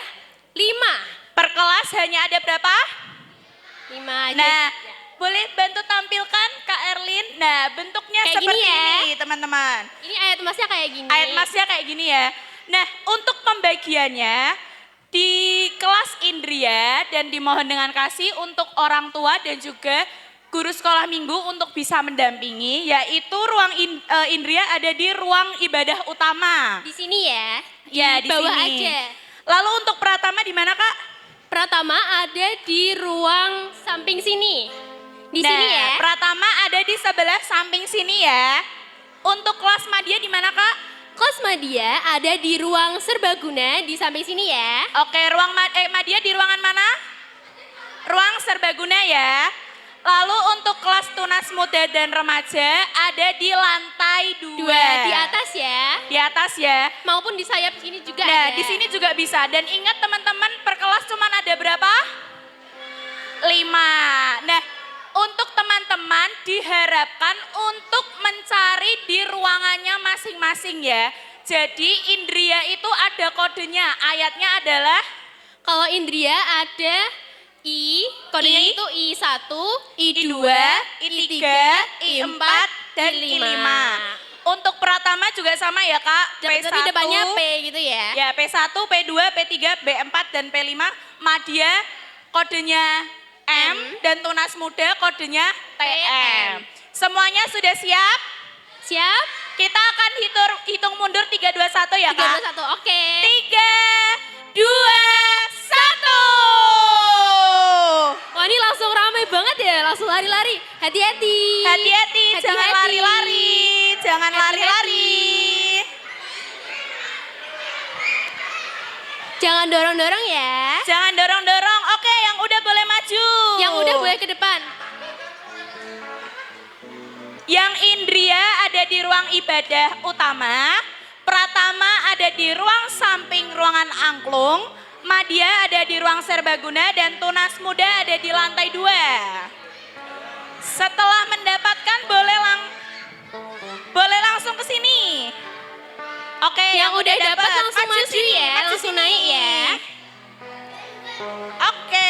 5. Per kelas hanya ada berapa? 5 aja. Nah, boleh bantu tampilkan Kak Erlin? Nah, bentuknya Kayak seperti gini ya. ini teman-teman. Ini ayat emasnya kayak gini. Ayat emasnya kayak gini ya. Nah, untuk pembagiannya di kelas Indria dan dimohon dengan kasih untuk orang tua dan juga guru sekolah minggu untuk bisa mendampingi, yaitu ruang Indria ada di ruang ibadah utama. Di sini ya. Ya, Di di bawah sini. aja. Lalu untuk Pratama di mana Kak? Pratama ada di ruang samping sini. Di Nah, sini ya. Pratama ada di sebelah samping sini ya. Untuk kelas Madia di mana Kak? Kelas Madia ada di ruang serbaguna di samping sini ya. Oke, ruang Madia di ruangan mana? Ruang serbaguna ya. Lalu untuk kelas tunas muda dan remaja ada di lantai 2. Di atas ya. Di atas ya. Maupun di sayap sini juga Nah, ada. di sini juga bisa. Dan ingat teman-teman, per kelas cuma ada berapa? 5. Nah, untuk teman-teman diharapkan untuk mencari di ruangannya masing-masing ya. Jadi Indria itu ada kodenya. Ayatnya adalah Kalau Indria ada I, kodenya I, itu I1, I2, I2, I3, I4, I4, dan I5. Untuk Pratama juga sama ya Kak. Jadi P1, depannya P gitu ya. ya P1, P2, P3, B4, dan P5. Madia kodenya M, dan Tunas Muda kodenya TM. Semuanya sudah siap? Siap? Kita akan hitung mundur 3, 2, 1 ya 3, Kak? 2, 1, oke. 3, 2, 1. Wah ini langsung ramai banget ya, langsung lari-lari. Hati-hati. Hati-hati, jangan Hati-hati. lari-lari. Jangan Hati-hati. lari-lari. Jangan dorong-dorong ya. Jangan dorong-dorong. Oke, yang udah boleh maju. Yang udah boleh ke depan. Yang Indria ada di ruang ibadah utama. Pratama ada di ruang samping ruangan angklung. Madia ada di ruang serbaguna dan Tunas Muda ada di lantai 2. Setelah mendapatkan boleh langsung ke sini. Oke, yang udah dapat dapat langsung maju sini, ya, maju langsung sini. naik ya. Oke,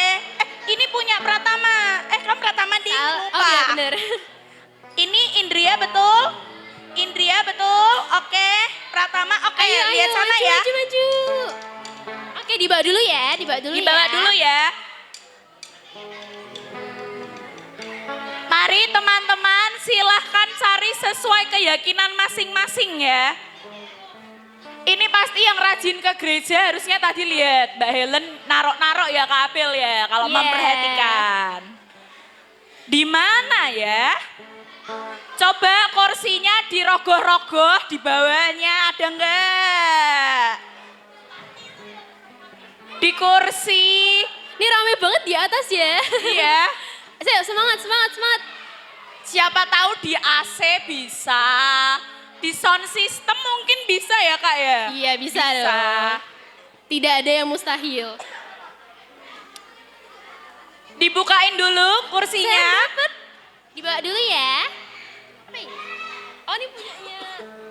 ini punya Pratama. Kan Pratama di lupa. Oh iya bener. Ini Indria betul? Indria betul? Oke, Pratama. Oke, lihat sana maju, ya. Maju. Oke dibawa dulu ya, dibawa dulu Dibawa ya. dulu ya. Mari teman-teman silahkan cari sesuai keyakinan masing-masing ya. Ini pasti yang rajin ke gereja harusnya tadi lihat Mbak Helen narok-narok ya ke Apel ya kalau Yeah. memperhatikan. Di mana ya? Coba kursinya dirogoh-rogoh di bawahnya ada enggak? Di kursi. Ini rame banget di atas ya. Iya. Ayo semangat, semangat, semangat. Siapa tahu di AC bisa. Di sound system mungkin bisa ya Kak ya? Iya bisa dong. Tidak ada yang mustahil. Dibukain dulu kursinya. Saya dapat. Dibawa dulu ya. Apa ini? Oh ini punyanya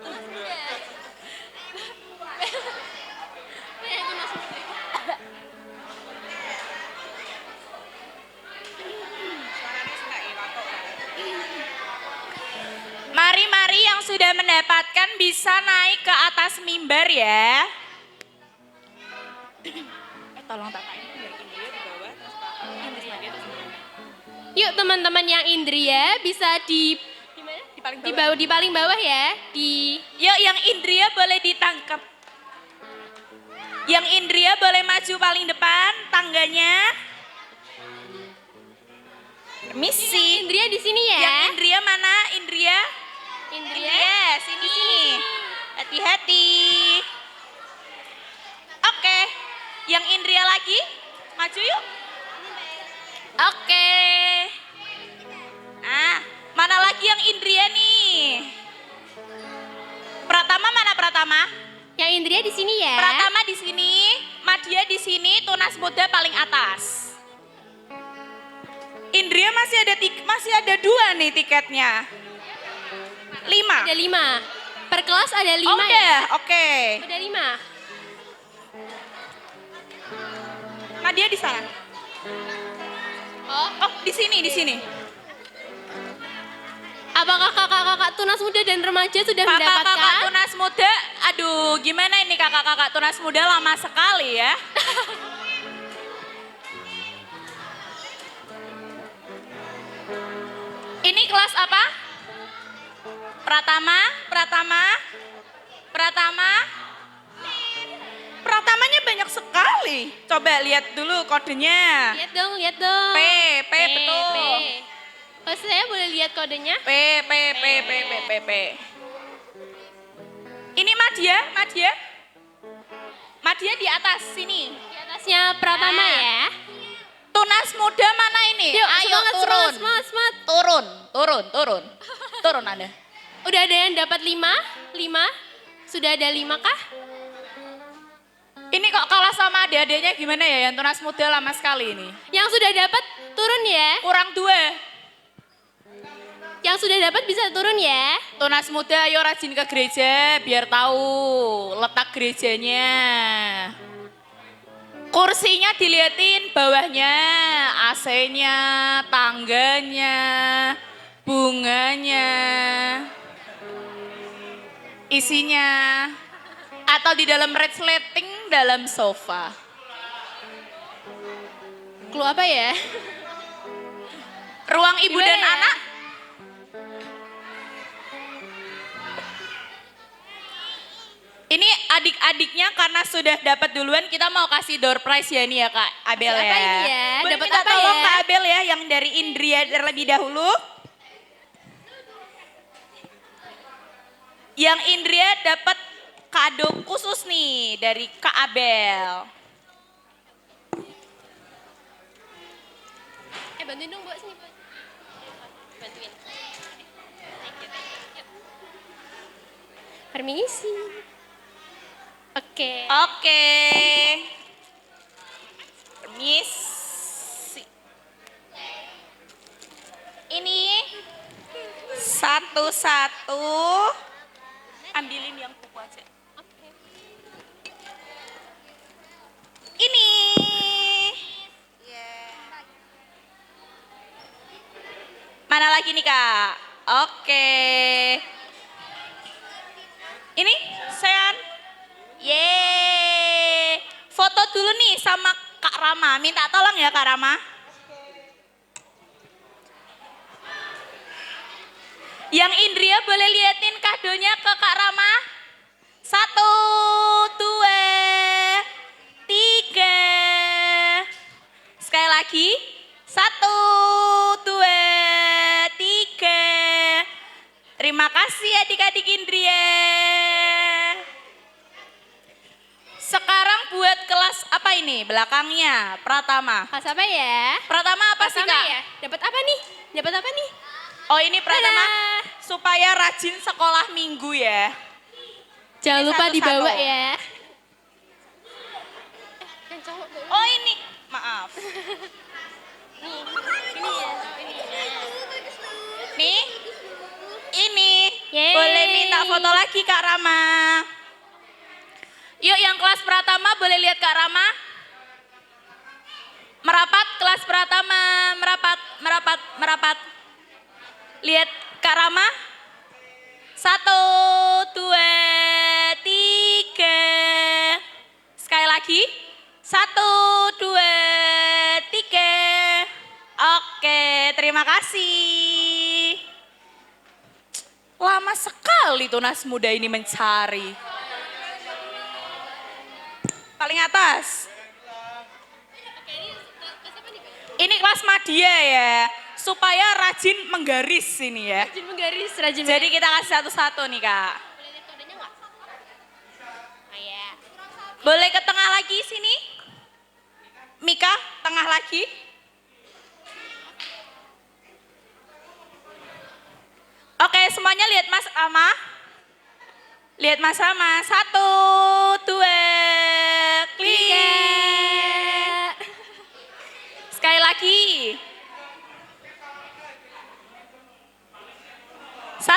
Tunas Muda. Punya Tunas Muda. Mari-mari yang sudah mendapatkan bisa naik ke atas mimbar ya. Tolong tatain biar Indria di bawah terus Indria di atas. Yuk teman-teman yang Indria bisa di mana? Di paling bawah ya. Yuk yang Indria boleh ditangkap. Yang Indria boleh maju paling depan tangganya. Misi. Indria di sini ya. Yang Indria mana? Indria? Indria. Sini. Hati-hati. Oke. Yang Indria lagi? Maju yuk. Oke. Ah, mana lagi yang Indria nih? Pratama mana Pratama? Yang Indria di sini ya. Pratama di sini, Madia di sini, Tunas Muda paling atas. Indria masih ada 2 nih tiketnya. 5. Ada 5. Per kelas ada 5 Oh ya. udah, oke. Ada 5. Madia di sana. Oh, di sini. Apakah kakak-kakak Tunas Muda dan Remaja sudah Kakak-kakak mendapatkan? Tunas Muda, aduh gimana ini kakak-kakak Tunas Muda lama sekali ya. Ini kelas apa? Pratama. pertamanya banyak sekali. Coba lihat dulu kodenya. Lihat dong, lihat dong. P, betul. P. Kalau saya boleh lihat kodenya? P. Ini Madia. Madia di atas sini. Di atasnya Pratama Nah. ya. Tunas muda mana ini? Yuk, Ayo semangat, turun. semangat. Turun Anda. Udah ada yang dapat 5? Sudah ada 5 kah? Ini kok kalah sama adik-adiknya gimana ya? Yang tunas muda lama sekali ini. Yang sudah dapat turun ya. Kurang 2. Yang sudah dapat bisa turun ya. Tunas muda ayo rajin ke gereja biar tahu letak gerejanya. Kursinya diliatin bawahnya, AC-nya, tangganya, bunganya, isinya. Atau di dalam resleting dalam sofa. Clue apa ya? Ruang ibu Gimana dan ya? anak. Ini adik-adiknya karena sudah dapat duluan kita mau kasih door prize ya ini ya Kak Abel Kasih ya. apa ini ya? Boleh Dapat minta apa tolong ya? Kak Abel ya yang dari Indria terlebih dahulu. Yang Indria dapat kado khusus nih dari Kak Abel. Bantuin dong, bawa sini, Pak. Bantuin. Permisi. Oke. Oke. Permisi. Ini satu-satu. Ambilin yang kuku aja. Ini. Mana lagi nih Kak? Oke. Ini Sean. Yeay. Foto dulu nih sama Kak Rama. Minta tolong ya Kak Rama. Yang Indria boleh liatin kadonya ke Kak Rama. 1, 2, 3. Sekali lagi. 1, 2, 3. Terima kasih adik-adik Indria. Sekarang buat kelas apa ini? Belakangnya, Pratama. Kelas apa ya? Pratama apa sih Pratama Kak? ya? Dapat apa nih? Dapat apa nih? Oh ini Pratama Dadah. supaya rajin sekolah minggu ya. Jangan Ini lupa satu-satu. dibawa ya. Yang cowok tuh. Oh ini, maaf. Ini ya. Nih, ini Yeay. boleh minta foto lagi Kak Rama. Yuk yang kelas Pratama boleh lihat Kak Rama. Merapat kelas Pratama, merapat. Lihat Kak Rama. 1, 2, 3. Sekali lagi. 1, 2, 3. Oke, terima kasih. Lama sekali tunas muda ini mencari. Paling atas. Ini kelas Madia ya, supaya rajin menggaris ini ya. Rajin menggaris, rajin Jadi kita kasih satu-satu nih Kak. Boleh lihat kodenya nggak? Oh ya. Boleh ke tengah lagi sini. Mika, tengah lagi. Oke, semuanya lihat Mas Ama. Lihat Mas Ama. 1, 2, klik. Sekali lagi. 1,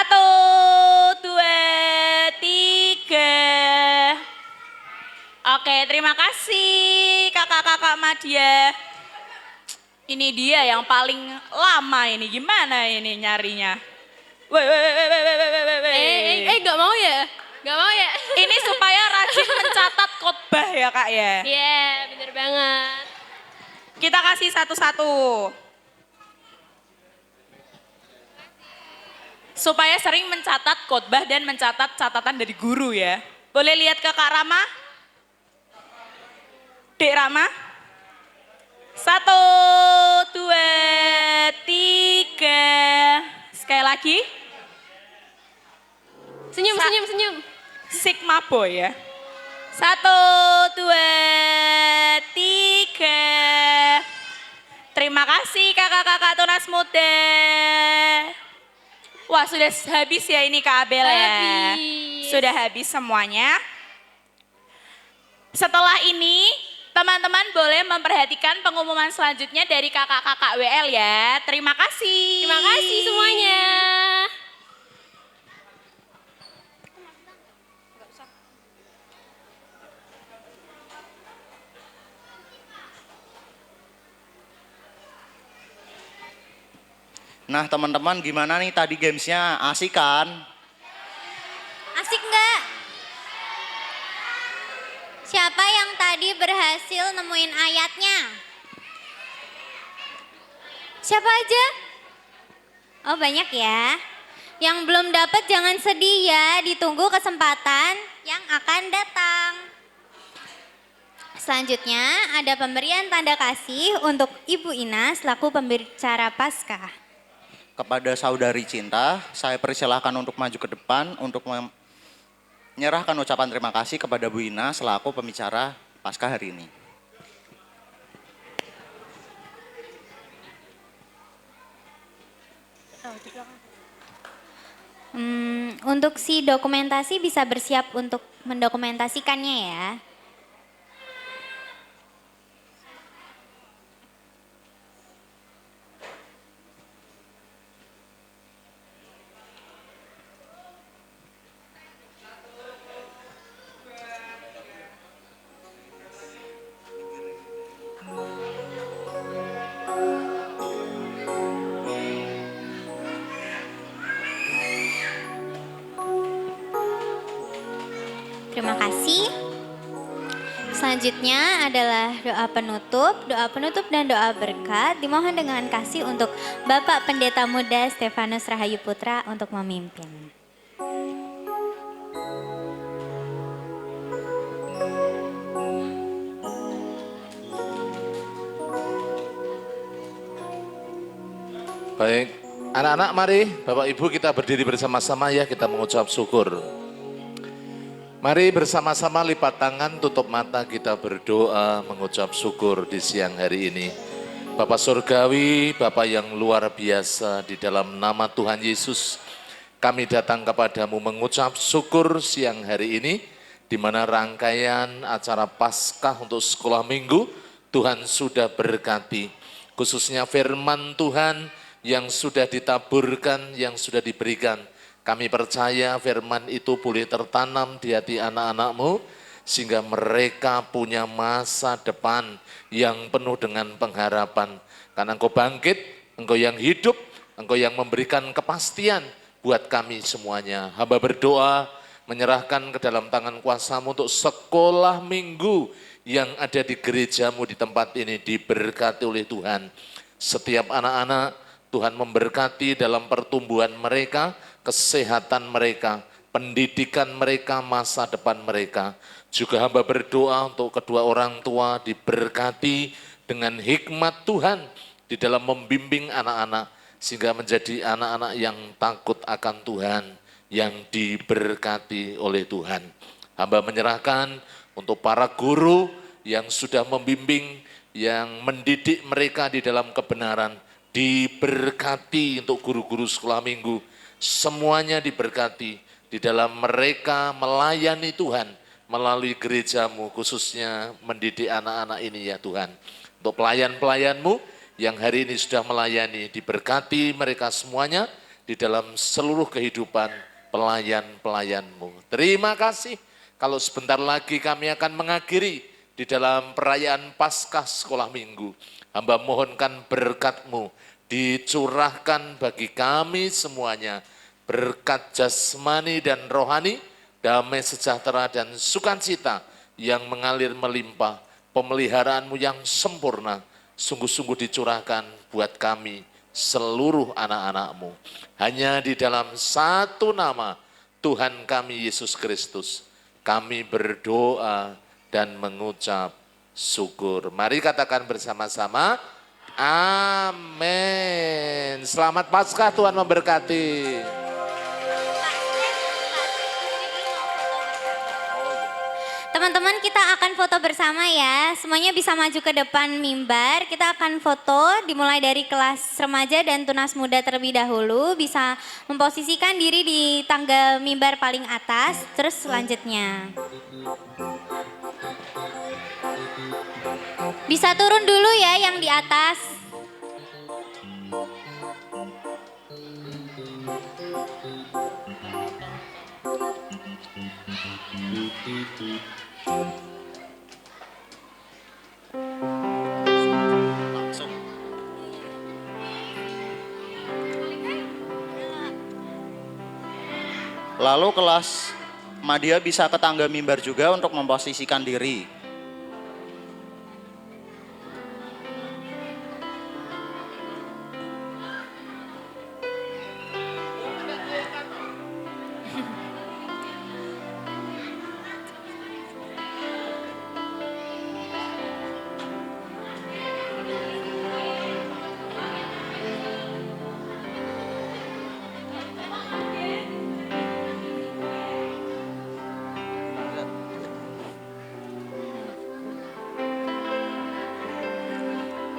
2, 3. Oke, terima kasih kakak-kakak Madia. Ini dia yang paling lama ini. Gimana ini nyarinya? Nggak mau ya? Nggak mau ya? Ini supaya rajin mencatat khotbah ya Kak ya. Iya, bener banget. Kita kasih satu-satu. Supaya sering mencatat khotbah dan mencatat catatan dari guru ya. Boleh lihat ke Kak Rama? Dek Rama. 1, 2, 3. Sekali lagi. Senyum, senyum, senyum. Sigma Boy ya. 1, 2, 3. Terima kasih kakak-kakak tunas muda. Wah sudah habis ya ini Kak Abel ya. Habis. Sudah habis semuanya. Setelah ini teman-teman boleh memperhatikan pengumuman selanjutnya dari kakak-kakak WL ya. Terima kasih. Terima kasih semuanya. Nah teman-teman gimana nih tadi gamesnya, asik kan? Asik nggak? Siapa yang tadi berhasil nemuin ayatnya? Siapa aja? Oh banyak ya. Yang belum dapat jangan sedih ya, ditunggu kesempatan yang akan datang. Selanjutnya ada pemberian tanda kasih untuk Ibu Ina selaku pembicara Paskah. Kepada saudari Cinta, saya persilahkan untuk maju ke depan untuk menyerahkan ucapan terima kasih kepada Bu Ina selaku pembicara Paskah hari ini. Untuk si dokumentasi bisa bersiap untuk mendokumentasikannya ya. Terima kasih. Selanjutnya adalah doa penutup dan doa berkat. Dimohon dengan kasih untuk Bapak Pendeta Muda Stefanus Rahayu Putra untuk memimpin. Baik, anak-anak mari Bapak Ibu kita berdiri bersama-sama ya, kita mengucap syukur. Mari bersama-sama lipat tangan, tutup mata, kita berdoa mengucap syukur di siang hari ini. Bapak Surgawi, Bapak yang luar biasa, di dalam nama Tuhan Yesus, kami datang kepadamu mengucap syukur siang hari ini, di mana rangkaian acara Paskah untuk sekolah minggu, Tuhan sudah berkati. Khususnya firman Tuhan yang sudah ditaburkan, yang sudah diberikan. Kami percaya firman itu boleh tertanam di hati anak-anakmu, sehingga mereka punya masa depan yang penuh dengan pengharapan. Karena Engkau bangkit, Engkau yang hidup, Engkau yang memberikan kepastian buat kami semuanya. Hamba berdoa, menyerahkan ke dalam tangan kuasa-Mu untuk sekolah minggu yang ada di gerejamu di tempat ini diberkati oleh Tuhan. Setiap anak-anak Tuhan memberkati dalam pertumbuhan mereka, kesehatan mereka, pendidikan mereka, masa depan mereka. Juga hamba berdoa untuk kedua orang tua diberkati dengan hikmat Tuhan di dalam membimbing anak-anak, sehingga menjadi anak-anak yang takut akan Tuhan, yang diberkati oleh Tuhan. Hamba menyerahkan untuk para guru yang sudah membimbing, yang mendidik mereka di dalam kebenaran, diberkati untuk guru-guru sekolah minggu, semuanya diberkati di dalam mereka melayani Tuhan melalui gerejamu, khususnya mendidik anak-anak ini ya Tuhan. Untuk pelayan-pelayanmu yang hari ini sudah melayani, diberkati mereka semuanya di dalam seluruh kehidupan pelayan-pelayanmu. Terima kasih. Kalau sebentar lagi kami akan mengakhiri di dalam perayaan Paskah sekolah minggu. Hamba mohonkan berkat-Mu dicurahkan bagi kami semuanya. Berkat jasmani dan rohani, damai sejahtera dan sukacita yang mengalir melimpah. Pemeliharaan-Mu yang sempurna, sungguh-sungguh dicurahkan buat kami seluruh anak-anak-Mu. Hanya di dalam satu nama, Tuhan kami Yesus Kristus, kami berdoa dan mengucap syukur. Mari katakan bersama-sama, amin. Selamat Paskah, Tuhan memberkati. Teman-teman, kita akan foto bersama ya. Semuanya bisa maju ke depan mimbar. Kita akan foto dimulai dari kelas remaja dan tunas muda terlebih dahulu. Bisa memposisikan diri di tangga mimbar paling atas. Terus selanjutnya. Bisa turun dulu ya yang di atas. Lalu kelas Madya bisa ke tangga mimbar juga untuk memposisikan diri.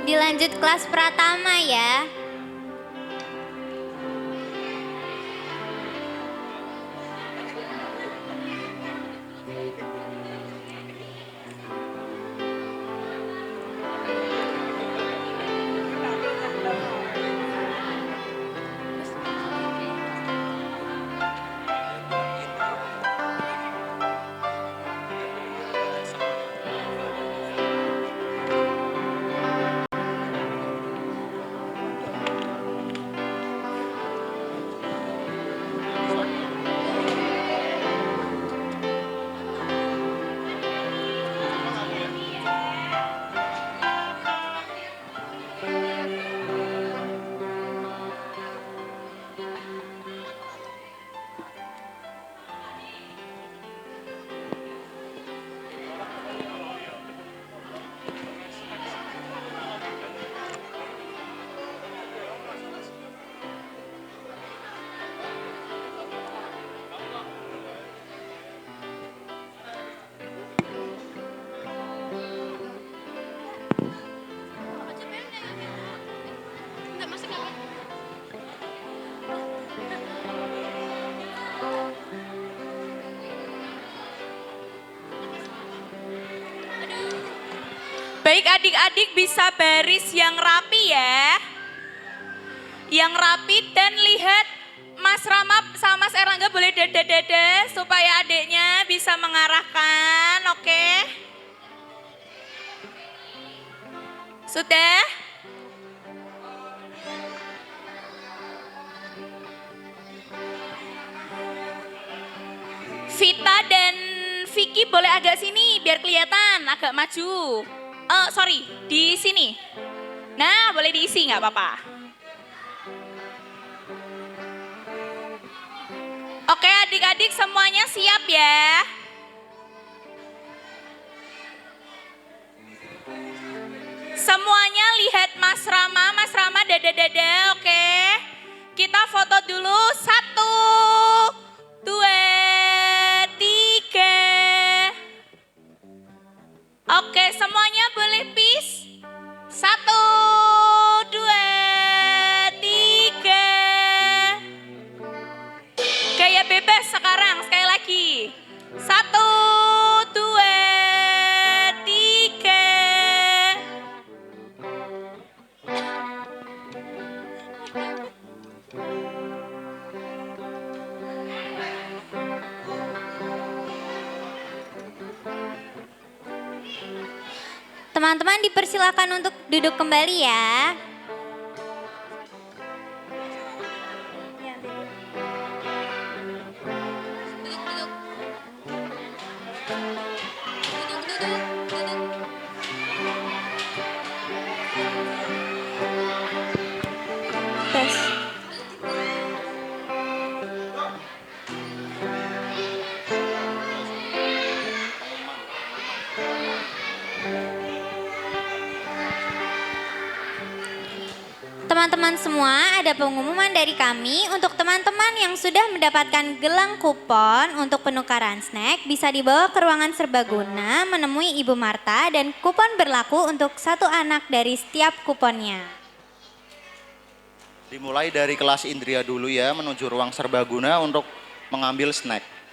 Dilanjut kelas Pratama ya. Baik adik-adik bisa baris yang rapi ya. Yang rapi dan lihat Mas Rama sama Mas Erlangga boleh dada-dada supaya adiknya bisa mengarahkan, oke? Sudah? Vita dan Vicky boleh agak sini biar kelihatan, agak maju. Sorry, di sini. Nah, boleh diisi nggak apa-apa. Oke adik-adik semuanya siap ya. Semuanya lihat Mas Rama dada-dada, oke. Kita foto dulu, 1, 2, 3. Oke, semuanya boleh peace. 1, 2, 3. Gaya bebas sekarang, sekali lagi. 1, 2, 3. Teman-teman dipersilakan untuk duduk kembali ya. Tes. teman-teman semua, ada pengumuman dari kami untuk teman-teman yang sudah mendapatkan gelang kupon untuk penukaran snack bisa dibawa ke ruangan serbaguna menemui Ibu Marta dan kupon berlaku untuk 1 anak dari setiap kuponnya. Dimulai dari kelas Indria dulu ya, menuju ruang serbaguna untuk mengambil snack.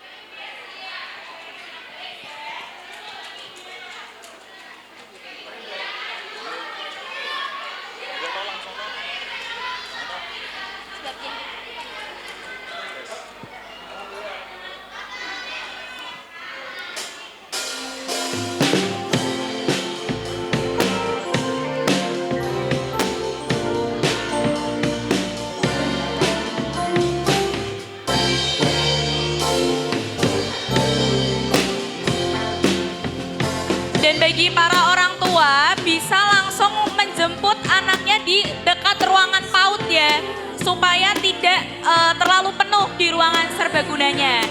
Dan bagi para orang tua bisa langsung menjemput anaknya di dekat ruangan PAUD ya, supaya tidak terlalu penuh di ruangan serbagunanya.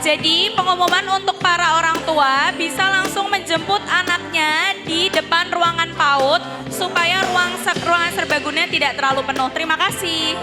Jadi pengumuman untuk para orang tua bisa langsung menjemput anaknya di depan ruangan PAUD supaya ruangan serbaguna tidak terlalu penuh. Terima kasih.